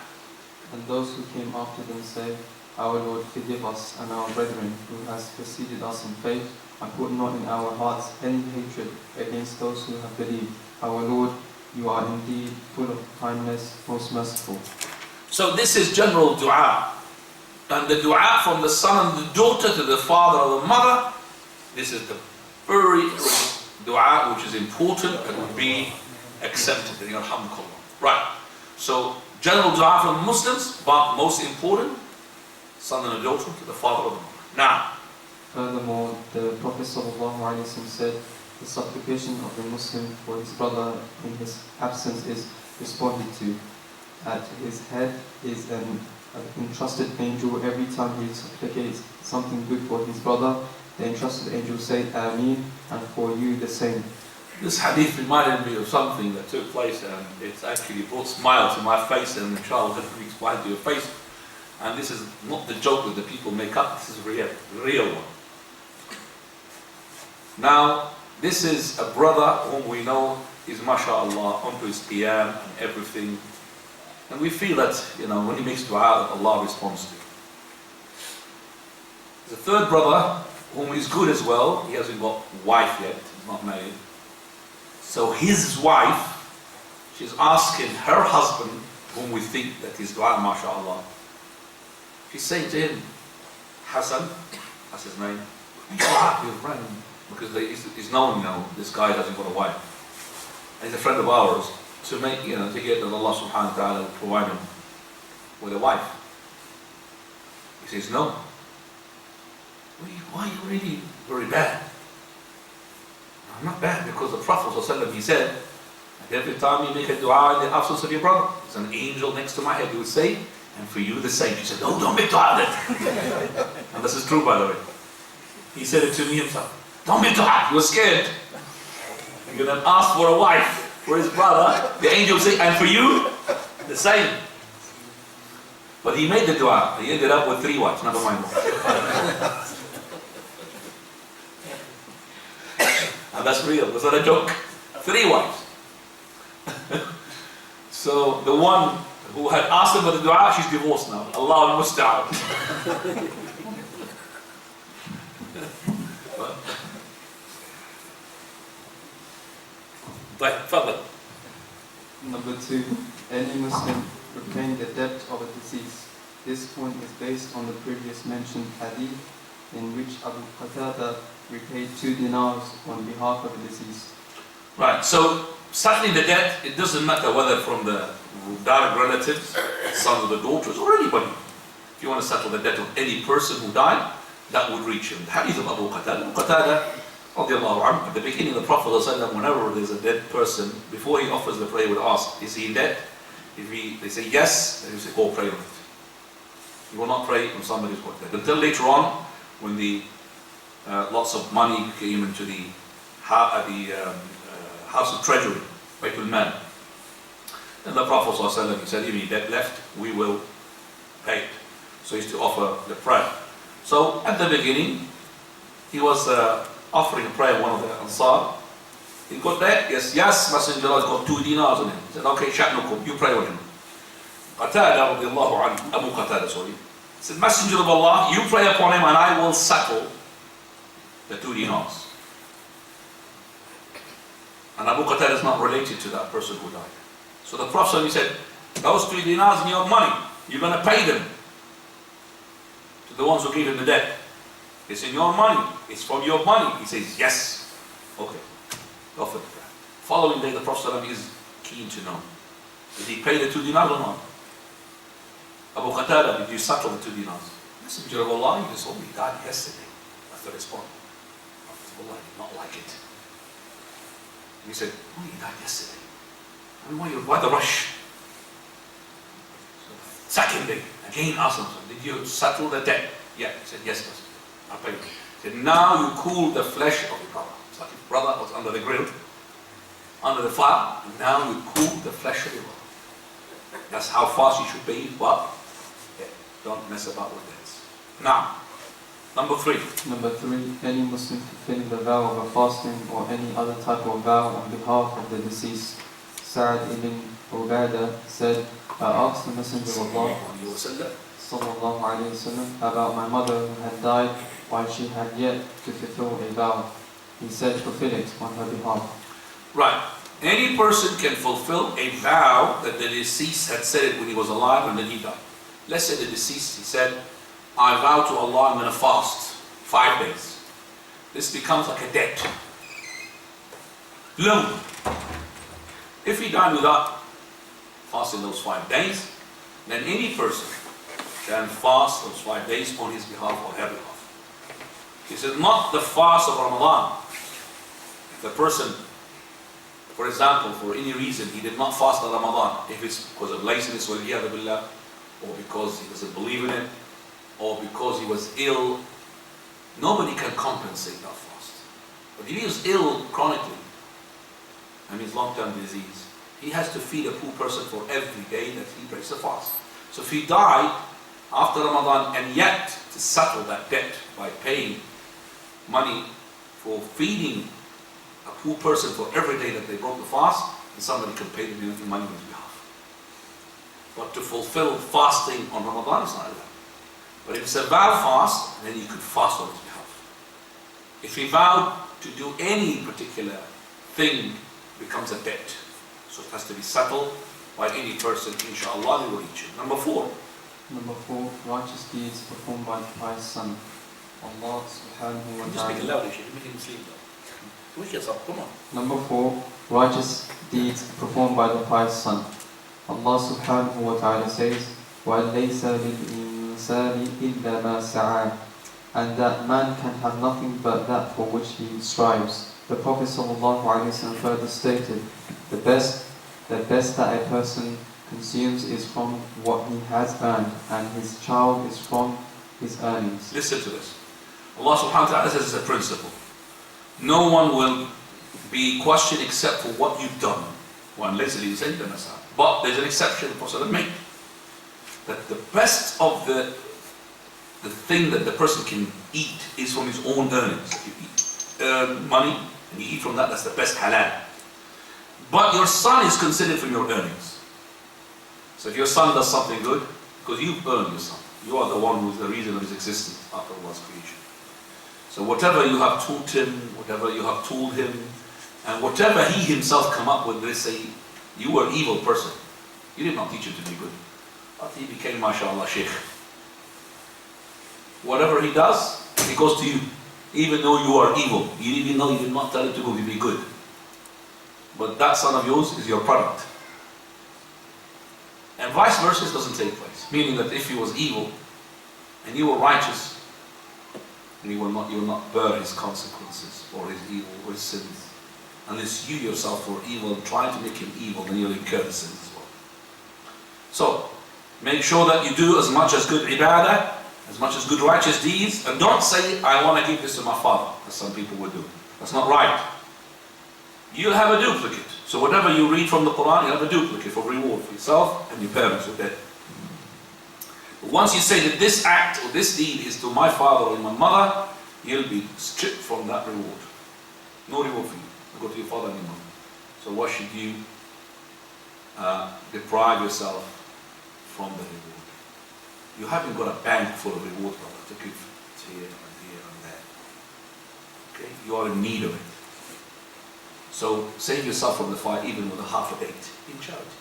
And those who came after them say, Our Lord, forgive us and our brethren who has preceded us in faith, and put not in our hearts any hatred against those who have believed. Our Lord, you are indeed full of kindness, most merciful. so this is general dua. And the dua from the son and the daughter to the father or the mother, this is the very dua which is important and will be accepted. Right. So general dua from Muslims, but most important, son and a daughter to the father or the mother. Now, Furthermore, the Prophet ﷺ said, the supplication of the Muslim for his brother in his absence is responded to. At his head is an entrusted angel. Every time he supplicates something good for his brother, the entrusted angel say Ameen, and for you the same. this hadith reminded me of something that took place, and it's actually brought a smile to my face, and inshallah it will explain to your face. And this is not the joke that the people make up, this is real one. Now, this is a brother whom we know is mashallah onto his qiyam and everything. And we feel that, when he makes dua, that Allah responds to it. The third brother, whom is good as well, he hasn't got wife yet, he's not married. So his wife, she's asking her husband, whom we think that is dua, mashallah. She's saying to him, Hassan, that's his name, dua to your friend. Because he's known, this guy hasn't got a wife. And he's a friend of ours, to make, to get that Allah subhanahu wa ta'ala will provide him with a wife. He says, no. Why are you really very bad? No, I'm not bad, because the Prophet ﷺ, he said, that every time you make a dua in the absence of your brother, there's an angel next to my head who will say, and for you the same. He said, no, don't make dua then. And this is true, by the way. He said it to me himself. Don't be dua, he was scared. You're going to ask for a wife for his brother, the angel will say, and for you, the same. But he made the dua. He ended up with 3 wives, never mind one. And that's real, that's not a joke. 3 wives. So the one who had asked him for the dua, she's divorced now. Allah al-Musta'an. Number 2, any Muslim repaying the debt of a deceased. This point is based on the previous mentioned hadith in which Abu Qatada repaid 2 dinars on behalf of the deceased. Right, so settling the debt, it doesn't matter whether from the direct relatives, sons or the daughters, or anybody. If you want to settle the debt of any person who died, that would reach him. The hadith of Abu Qatada, at the beginning, the Prophet ﷺ, whenever there's a dead person, before he offers the prayer, he would ask, is he dead? If they say yes, then he would say, go pray on it. He will not pray on somebody's dead. Until later on, when the lots of money came into the house of treasury, Baytul Mal. Then the Prophet ﷺ, he said, if he dead left, we will pay it. So he used to offer the prayer. So at the beginning, he was offering a prayer, one of the Ansar. He got there, yes, Messenger of Allah has got 2 dinars on him. He said, okay, sha'nukum, you pray on him. Qatada, radiallahu anhu, Abu Qatada, sorry. He said, Messenger of Allah, you pray upon him and I will settle the 2 dinars. And Abu Qatada is not related to that person who died. So the Prophet said, those 2 dinars in your money, you're going to pay them to the ones who gave him the debt. It's in your money. It's from your money. He says, yes. Okay. Go for it. Following day, the Prophet is keen to know. Did he pay the 2 dinars or not? Abu Qatada, did you settle the 2 dinars? Messenger of Allah, he told me he died yesterday. That's the response. Allah did not like it. And he said, oh, he died yesterday. I mean, why the rush? So the second day, again asked him, did you settle the debt? Yeah. He said, yes, Messenger. I paid. He said, now you cool the flesh of your brother. It's like your brother was under the grill, under the fire, and now you cool the flesh of your brother. That's how fast you should pay, but yeah, don't mess about with this. Now, number 3. Number 3, any Muslim fulfilling the vow of a fasting or any other type of vow on behalf of the deceased. Sa'ad ibn Ubadah said, I asked the Messenger of Allah sallallahu alayhi wasallam about my mother who had died while she had yet to fulfill a vow. He said, fulfill it on her behalf. Right. Any person can fulfill a vow that the deceased had said it when he was alive and then he died. Let's say the deceased, he said, I vow to Allah I'm going to fast 5 days. This becomes like a debt. Loan. If he died without fasting those 5 days, then any person can fast those 5 days on his behalf or her behalf. He said, not the fast of Ramadan. If the person, for example, for any reason, he did not fast on Ramadan, if it's because of laziness or because he doesn't believe in it, or because he was ill, nobody can compensate that fast. But if he is ill chronically, I mean long-term disease, he has to feed a poor person for every day that he breaks the fast. So if he died after Ramadan and yet to settle that debt by paying money for feeding a poor person for every day that they broke the fast, then somebody can pay them money on his behalf. But to fulfill fasting on Ramadan is not allowed. But if it's a vow fast, then you could fast on his behalf. If he vowed to do any particular thing, it becomes a debt. So it has to be settled by any person, inshallah, they will reach it. Number 4. Number 4, righteous deeds performed by the pious son. Allah subhanahu wa Just make it ta'ala. loud, you make him sleep though. Wake yourself, come on. Number 4, righteous deeds performed by the pious son. Allah subhanahu wa ta'ala says, وَلَيْسَ لِلْإِنسَانِ إِلَّا مَا سَعَى, and that man can have nothing but that for which he strives. The Prophet sallallahu alaihi wasallam further stated, the best that a person consumes is from what he has earned, and his child is from his earnings. Listen to this. Allah subhanahu wa ta'ala says it's a principle. No one will be questioned except for what you've done. But there's an exception the Prophet made. That the best of the thing that the person can eat is from his own earnings. If you earn money and you eat from that, that's the best halal. But your son is considered from your earnings. So if your son does something good, because you've earned your son, you are the one who's the reason of his existence after Allah's creation. So whatever you have taught him, whatever you have told him, and whatever he himself come up with, they say, you were an evil person. You did not teach him to be good. But he became, mashallah, sheikh. Whatever he does, it goes to you. Even though you are evil, you even know you did not tell him to go to be good. But that son of yours is your product. And vice versa doesn't take place. Meaning that if he was evil, and you were righteous, and you will not bear his consequences, or his evil, or his sins. Unless you yourself were evil and trying to make him evil, then you'll incur the sins as well. So, make sure that you do as much as good ibadah, as much as good righteous deeds, and don't say, I want to give this to my father, as some people would do. That's not right. You'll have a duplicate. So whatever you read from the Quran, you'll have a duplicate for reward for yourself and your parents who are dead. But once you say that this act or this deed is to my father or my mother, you'll be stripped from that reward. No reward for you. Go to your father and your mother. So why should you deprive yourself from the reward? You haven't got a bank full of reward, brother, to give here and here and there. Okay? You are in need of it. So save yourself from the fire even with a half a date in charity.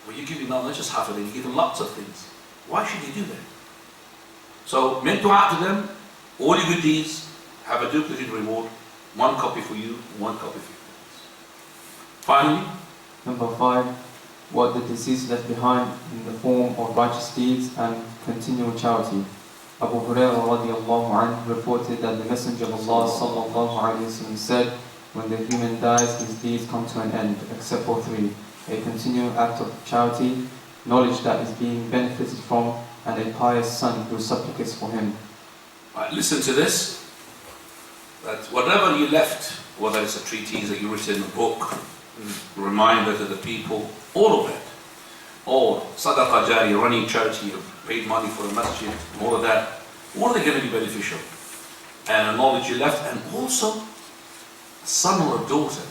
Well, you give him not just half a date, you give him lots of things. Why should you do that? So make dua to them, all your good deeds, have a duplicate reward, one copy for you, one copy for your friends. Finally, Number 5, what the deceased left behind in the form of righteous deeds and continual charity. Abu Hurairah radiallahu anhu reported that the Messenger of Allah sallallahu alayhi wasallam said, when the human dies, his deeds come to an end, except for 3. A continual act of charity, knowledge that is being benefited from, and a pious son who supplicates for him. right, listen to this, that whatever you left, whether it's a treatise that you written, a book, a reminder to the people, all of that, or sadaqah jari, running charity, you paid money for a masjid, all of that, all are going to be beneficial. And the knowledge you left, and also a son or a daughter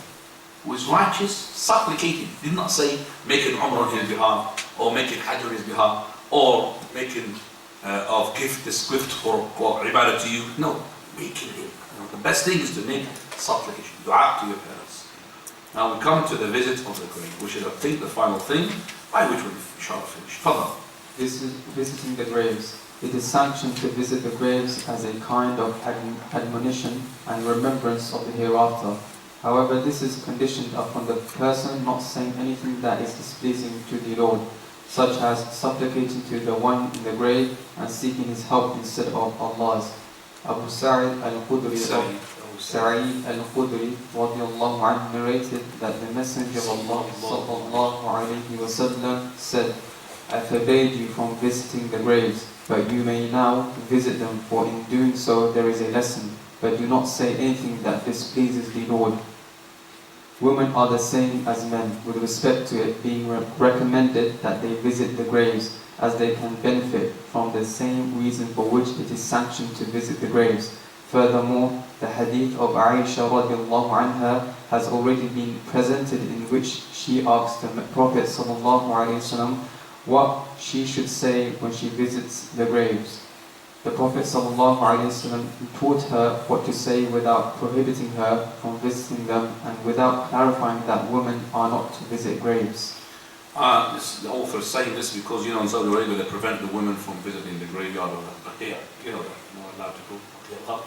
who is righteous, supplicating, did not say make an umrah on his behalf, or make an hajj on his behalf, or making of gift this gift for ibadah to you. No, making it. The best thing is to make supplication, dua to your parents. Now we come to the visit of the grave, which is I think the final thing, by which we shall finish. Further. This is visiting the graves. It is sanctioned to visit the graves as a kind of admonition and remembrance of the hereafter. However, this is conditioned upon the person not saying anything that is displeasing to the Lord, such as supplicating to the one in the grave and seeking his help instead of Allah's. Abu Sa'id al-Khudri radiallahu anhu narrated that the Messenger of Allah sallallahu alayhi wa sallam said, I forbade you from visiting the graves, but you may now visit them, for in doing so there is a lesson, but do not say anything that displeases the Lord. Women are the same as men with respect to it being recommended that they visit the graves, as they can benefit from the same reason for which it is sanctioned to visit the graves. Furthermore, the hadith of Aisha radiallahu anha has already been presented, in which she asks the Prophet sallallahu alaihi wasallam what she should say when she visits the graves. The Prophet ﷺ taught her what to say without prohibiting her from visiting them and without clarifying that women are not to visit graves. The author is saying this because, in Saudi Arabia they prevent the women from visiting the graveyard or that. But here, that, not allowed to go,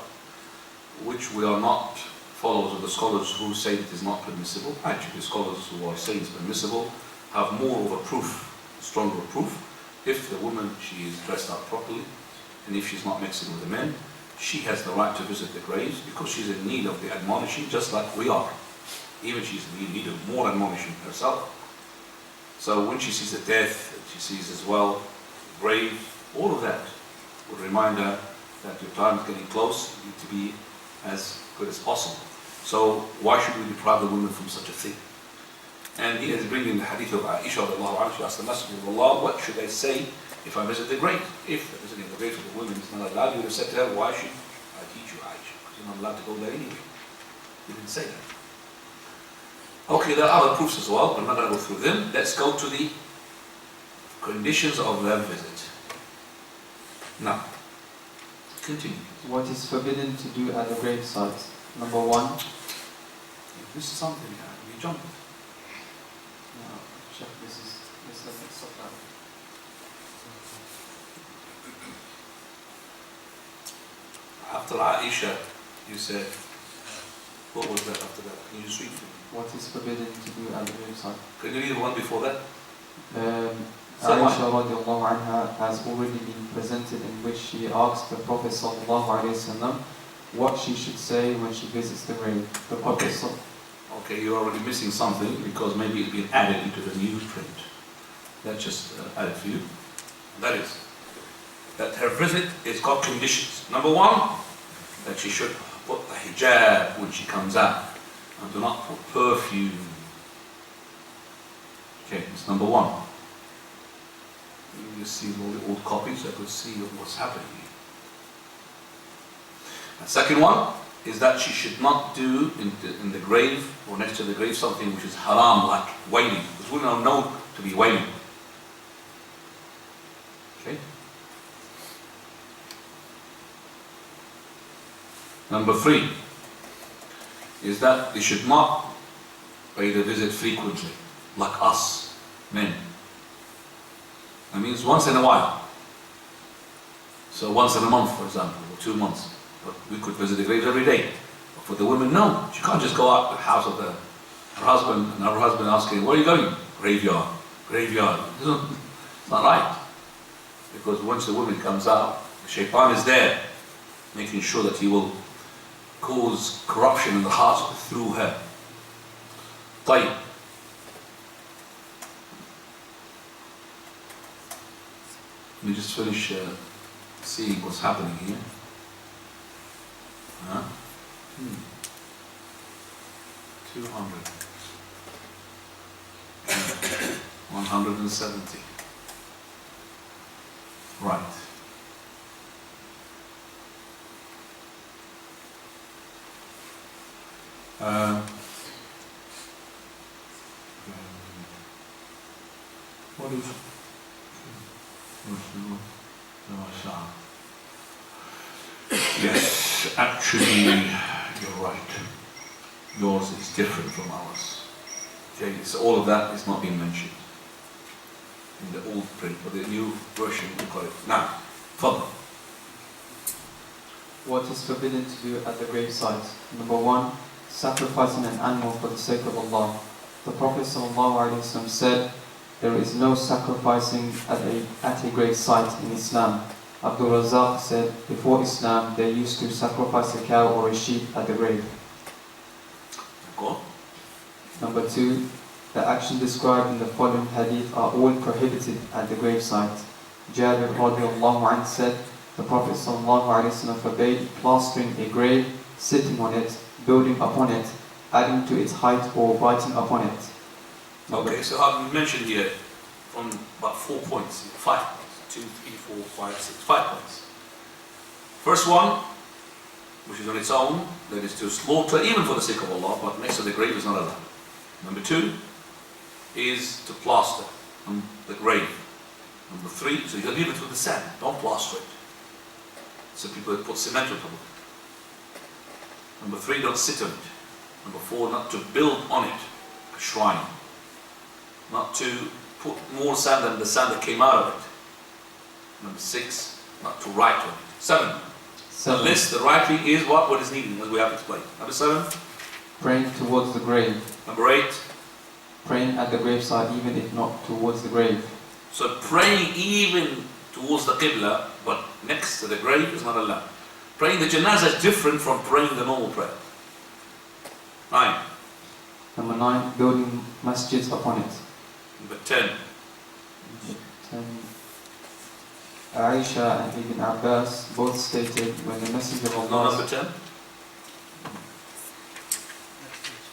which we are not followers of the scholars who say it is not permissible. Actually, the scholars who are saying it's permissible have more of a proof, stronger proof. If the woman, she is dressed up properly, and if she's not mixing with the men, she has the right to visit the graves because she's in need of the admonishing just like we are. Even she's in need of more admonishing herself. So when she sees the death, she sees as well the grave, all of that would remind her that your time is getting close, you need to be as good as possible. So why should we deprive the women from such a thing? And he is bringing the hadith of Aisha radiallahu anha. She asked the Messenger of Allah, what should I say if I visit the grave? If visiting the grave of the women is not allowed, you would have said to her, why should I teach you, Aisha? Because you're not allowed to go there anyway. You didn't say that. Okay, there are other proofs as well, but I'm not going to go through them. Let's go to the conditions of their visit. Now, continue. What is forbidden to do at the gravesite? Number 1. This is something we jump. No, check this let's stop that. After Aisha, you said, what was that after that? Can you just read for me? What is forbidden to do at the gravesite? Can you read the one before that? Aisha radiallahu anha has already been presented, in which she asked the Prophet sallallahu alaihi wasallam what she should say when she visits the grave. The Prophet Okay, you're already missing something because maybe it's been added into the new print. That's just added for you. That is, that her visit has got conditions. Number 1, that she should put the hijab when she comes out and do not put perfume. Okay, it's number 1. You see all the old copies so I could see what's happening here. The second one is that she should not do in the grave or next to the grave something which is haram, like wailing, because women are known to be wailing. Okay. Number 3 is that they should not pay the visit frequently, like us, men. That means once in a while. So once in a month, for example, or 2 months. But we could visit the grave every day. But for the women, no. She can't just go out to the house of her husband, and her husband asking, where are you going? Graveyard. Graveyard. It's not right. Because once the woman comes out, the shaitan is there, making sure that he will cause corruption in the heart through her. طيب. Let me just finish seeing what's happening here. 200. 170. Right. What is yes, actually, you're right. Yours is different from ours. Okay, so all of that is not being mentioned in the old print, but the new version we got it. Now, follow. What is forbidden to do at the gravesite? Number 1, sacrificing an animal for the sake of Allah. The Prophet ﷺ said, there is no sacrificing at a grave site in Islam. Abdul Razak said, before Islam, they used to sacrifice a cow or a sheep at the grave. Go. Number 2, the action described in the following hadith are all prohibited at the gravesite. Jabir radiallahu anhu said, the Prophet ﷺ forbade plastering a grave, sitting on it, building upon it, adding to its height or writing upon it. Okay, so I've mentioned here from about 4 points, 5 points, 2, 3, 4, 5, 6, 5 points. First one, which is on its own, that is to slaughter even for the sake of Allah, but next to the grave is not allowed. Number 2 is to plaster on the grave. Number 3, so you leave it with the sand, don't plaster it. So people put cement on top of it. Number 3, don't sit on it. Number 4, not to build on it a shrine. Not to put more sand than the sand that came out of it. Number 6, not to write on it. 7, unless the writing is what is needed, as we have explained. Number 7, praying towards the grave. Number 8, praying at the graveside even if not towards the grave. So praying even towards the Qibla, but next to the grave is not allowed. Praying the janazah is different from praying the normal prayer. 9. Number 9, building masjids upon it. Number 10. 10. Aisha and Ibn Abbas both stated when the Messenger of No, Allah... number 10?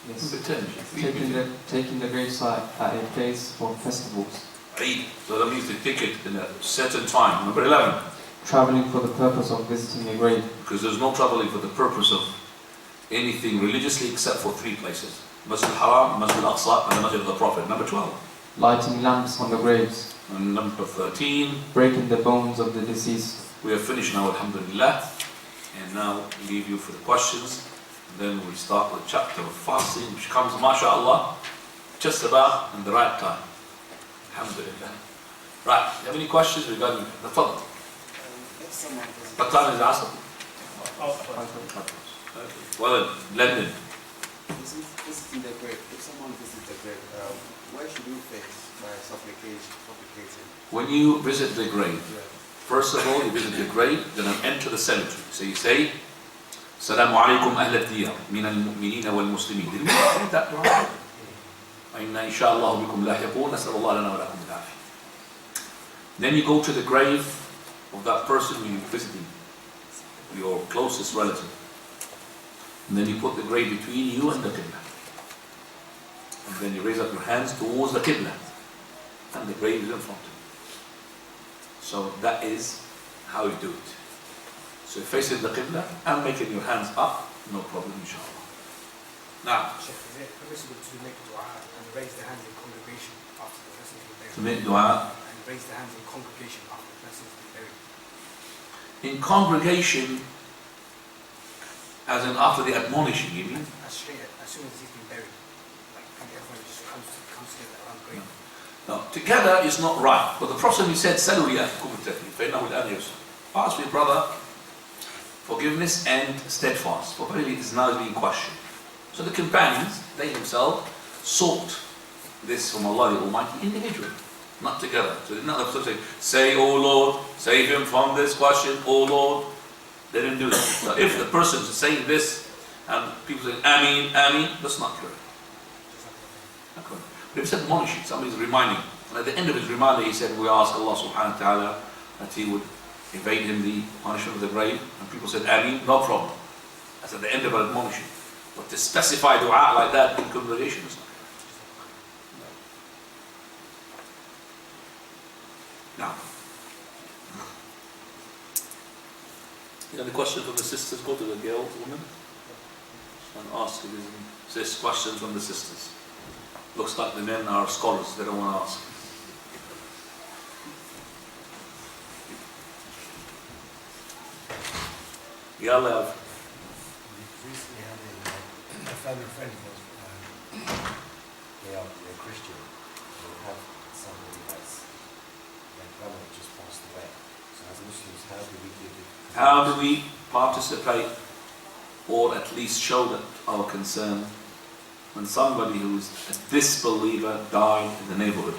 Yes. Number 10. Taking the gravesite at a place for festivals. Eid. So that means they take it in a certain time. Number 11. Traveling for the purpose of visiting a grave. Because there's no traveling for the purpose of anything religiously except for 3 places. Masjid al-Haram, Masjid al-Aqsa, and the Masjid of the Prophet. Number 12. Lighting lamps on the graves. And number 13. Breaking the bones of the deceased. We have finished now, alhamdulillah. And now we leave you for the questions. And then we'll start with chapter of fasting, which comes, mashallah, just about in the right time. Alhamdulillah. Right, you have any questions regarding the fadl? What time is the asr? Well, London. Visiting the grave. If someone visits the grave, where should you face by supplicating? When you visit the grave, Yeah. first of all, you visit the grave, then you enter the cemetery. So you say, Assalamu alaikum ahla diyar, min al-mu'minina wal-muslimin. Did we read that right? Inna inshaAllah bikum lahiqun, nas'alullah lana wa lakum al-afiyah. Then you go to the grave of that person who you're visiting, your closest relative. And then you put the grave between you and the Qibla. And then you raise up your hands towards the Qibla. And the grave is in front of you. So that is how you do it. So facing the Qibla and making your hands up, no problem, inshallah. Now, Sheikh, is it permissible to make dua and raise the hands in congregation after the person is there? to make dua, And raise their hands in congregation after the person has been buried. In congregation, as in after the admonishing, you mean? As soon as he's been buried, like everyone just comes together around the grave. No, together is not right. But the Prophet said, "Salu li akhikum at-taklif, fa innahu al-an yusr." Ask your brother forgiveness and steadfast, for really it is now being questioned. So the companions, they themselves sought this from Allah the Almighty individually, not together. So they did not have to say, "Oh Lord, save him from this question, oh Lord." They didn't do that. So if the person is saying this and people say, "Ameen, Ameen," that's not correct. Not correct. But if he said admonishing, somebody's reminding, and at the end of his reminder he said, "We ask Allah subhanahu wa ta'ala that he would evade him the punishment of the grave," and people said, "Ameen," no problem. That's at the end of an admonition. But to specify dua like that in congregation is not. Now, you have a question from the sisters? Go to the girl, woman, and ask this questions from the sisters. Looks like the men are scholars, they don't want to ask. Yeah, love. Recently had a family friend of they're Christian. They have somebody that's their brother just passed away. So as Muslims, how do we give it? How do we participate or at least show that our concern when somebody who is a disbeliever died in the neighborhood,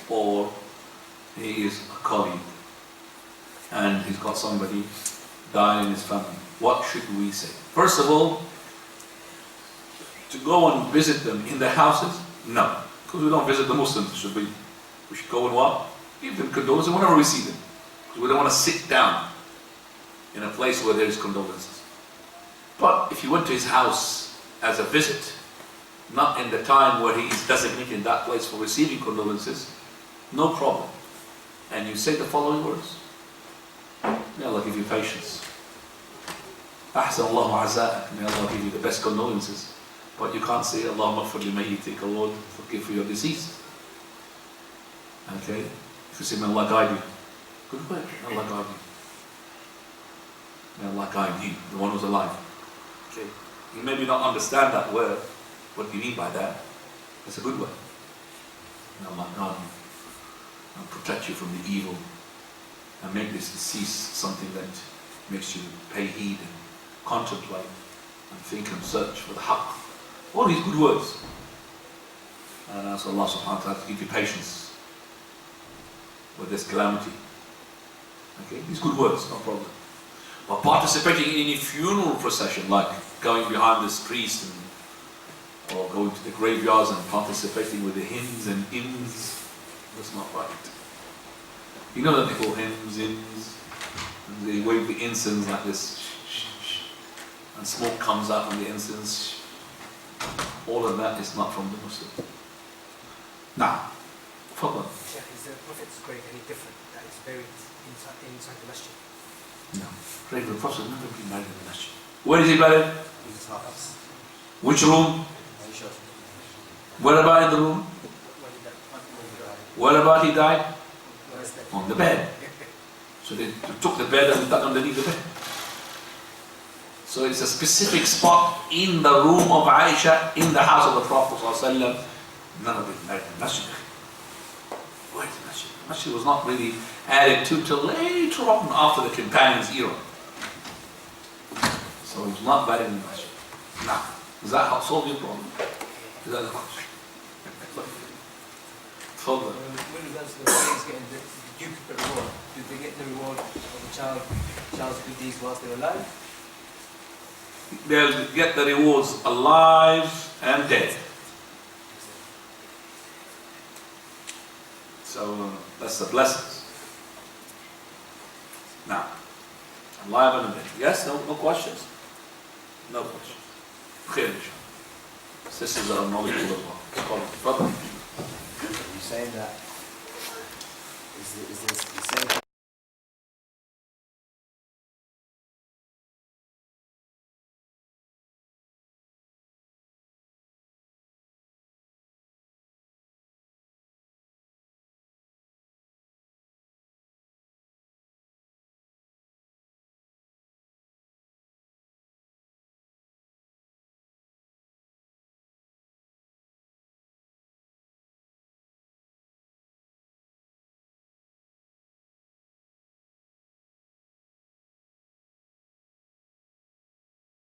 or he is a colleague and he's got somebody dying in his family? What should we say? First of all, to go and visit them in their houses? No, because we don't visit the Muslims. We should go and what? Give them condolences whenever we see them. Because we don't want to sit down in a place where there is condolences. But if you went to his house as a visit, not in the time where he is designated in that place for receiving condolences, no problem. And you say the following words: "May Allah give you patience. Ahsan Allahu aza'ak." May Allah give you the best condolences. But you can't say, "Allahumma ighfir li mayyitik," "Oh Lord, forgive for your deceased." Okay? If you say, "May Allah guide you," good word. May Allah guide you. May Allah guide you, the one who's alive. Okay? You maybe not understand that word, what do you mean by that? It's a good word. May Allah guide you and protect you from the evil and make this deceased something that makes you pay heed and contemplate and think and search for the haqq. All these good words. And ask Allah subhanahu wa ta'ala to give you patience with this calamity. Okay, these good words, no problem. But participating in any funeral procession, like going behind this priest or going to the graveyards and participating with the hymns and hymns, that's not right. You know that they call hymns, hymns, and they wave the incense like this, and smoke comes out from the incense. All of that is not from the Muslim. Now, further. Sheikh, is the Prophet's grave any different that is buried inside the masjid? No. Grave of the Prophet has never been buried in the masjid. Where is he buried? In his house. Which room? Where about in the room? Where about he died? On the bed. So they took the bed and dug underneath the bed. So it's a specific spot in the room of Aisha, in the house of the Prophet ﷺ. None of it married in the masjid. Where is the masjid? The masjid was not really added to till later on after the companions' era. So it was not buried in the masjid. Now, does that help solve your problem? Is that the question? Further. When regards to the parents getting the duplicate reward, did they get the reward of the child's good deeds whilst they were alive? They'll get the rewards alive and dead. So that's the blessings. Now, alive and dead. Yes? No questions? No questions. Khair, inshallah. Sisters are knowledgeable as well. Brother. You're saying that is this the same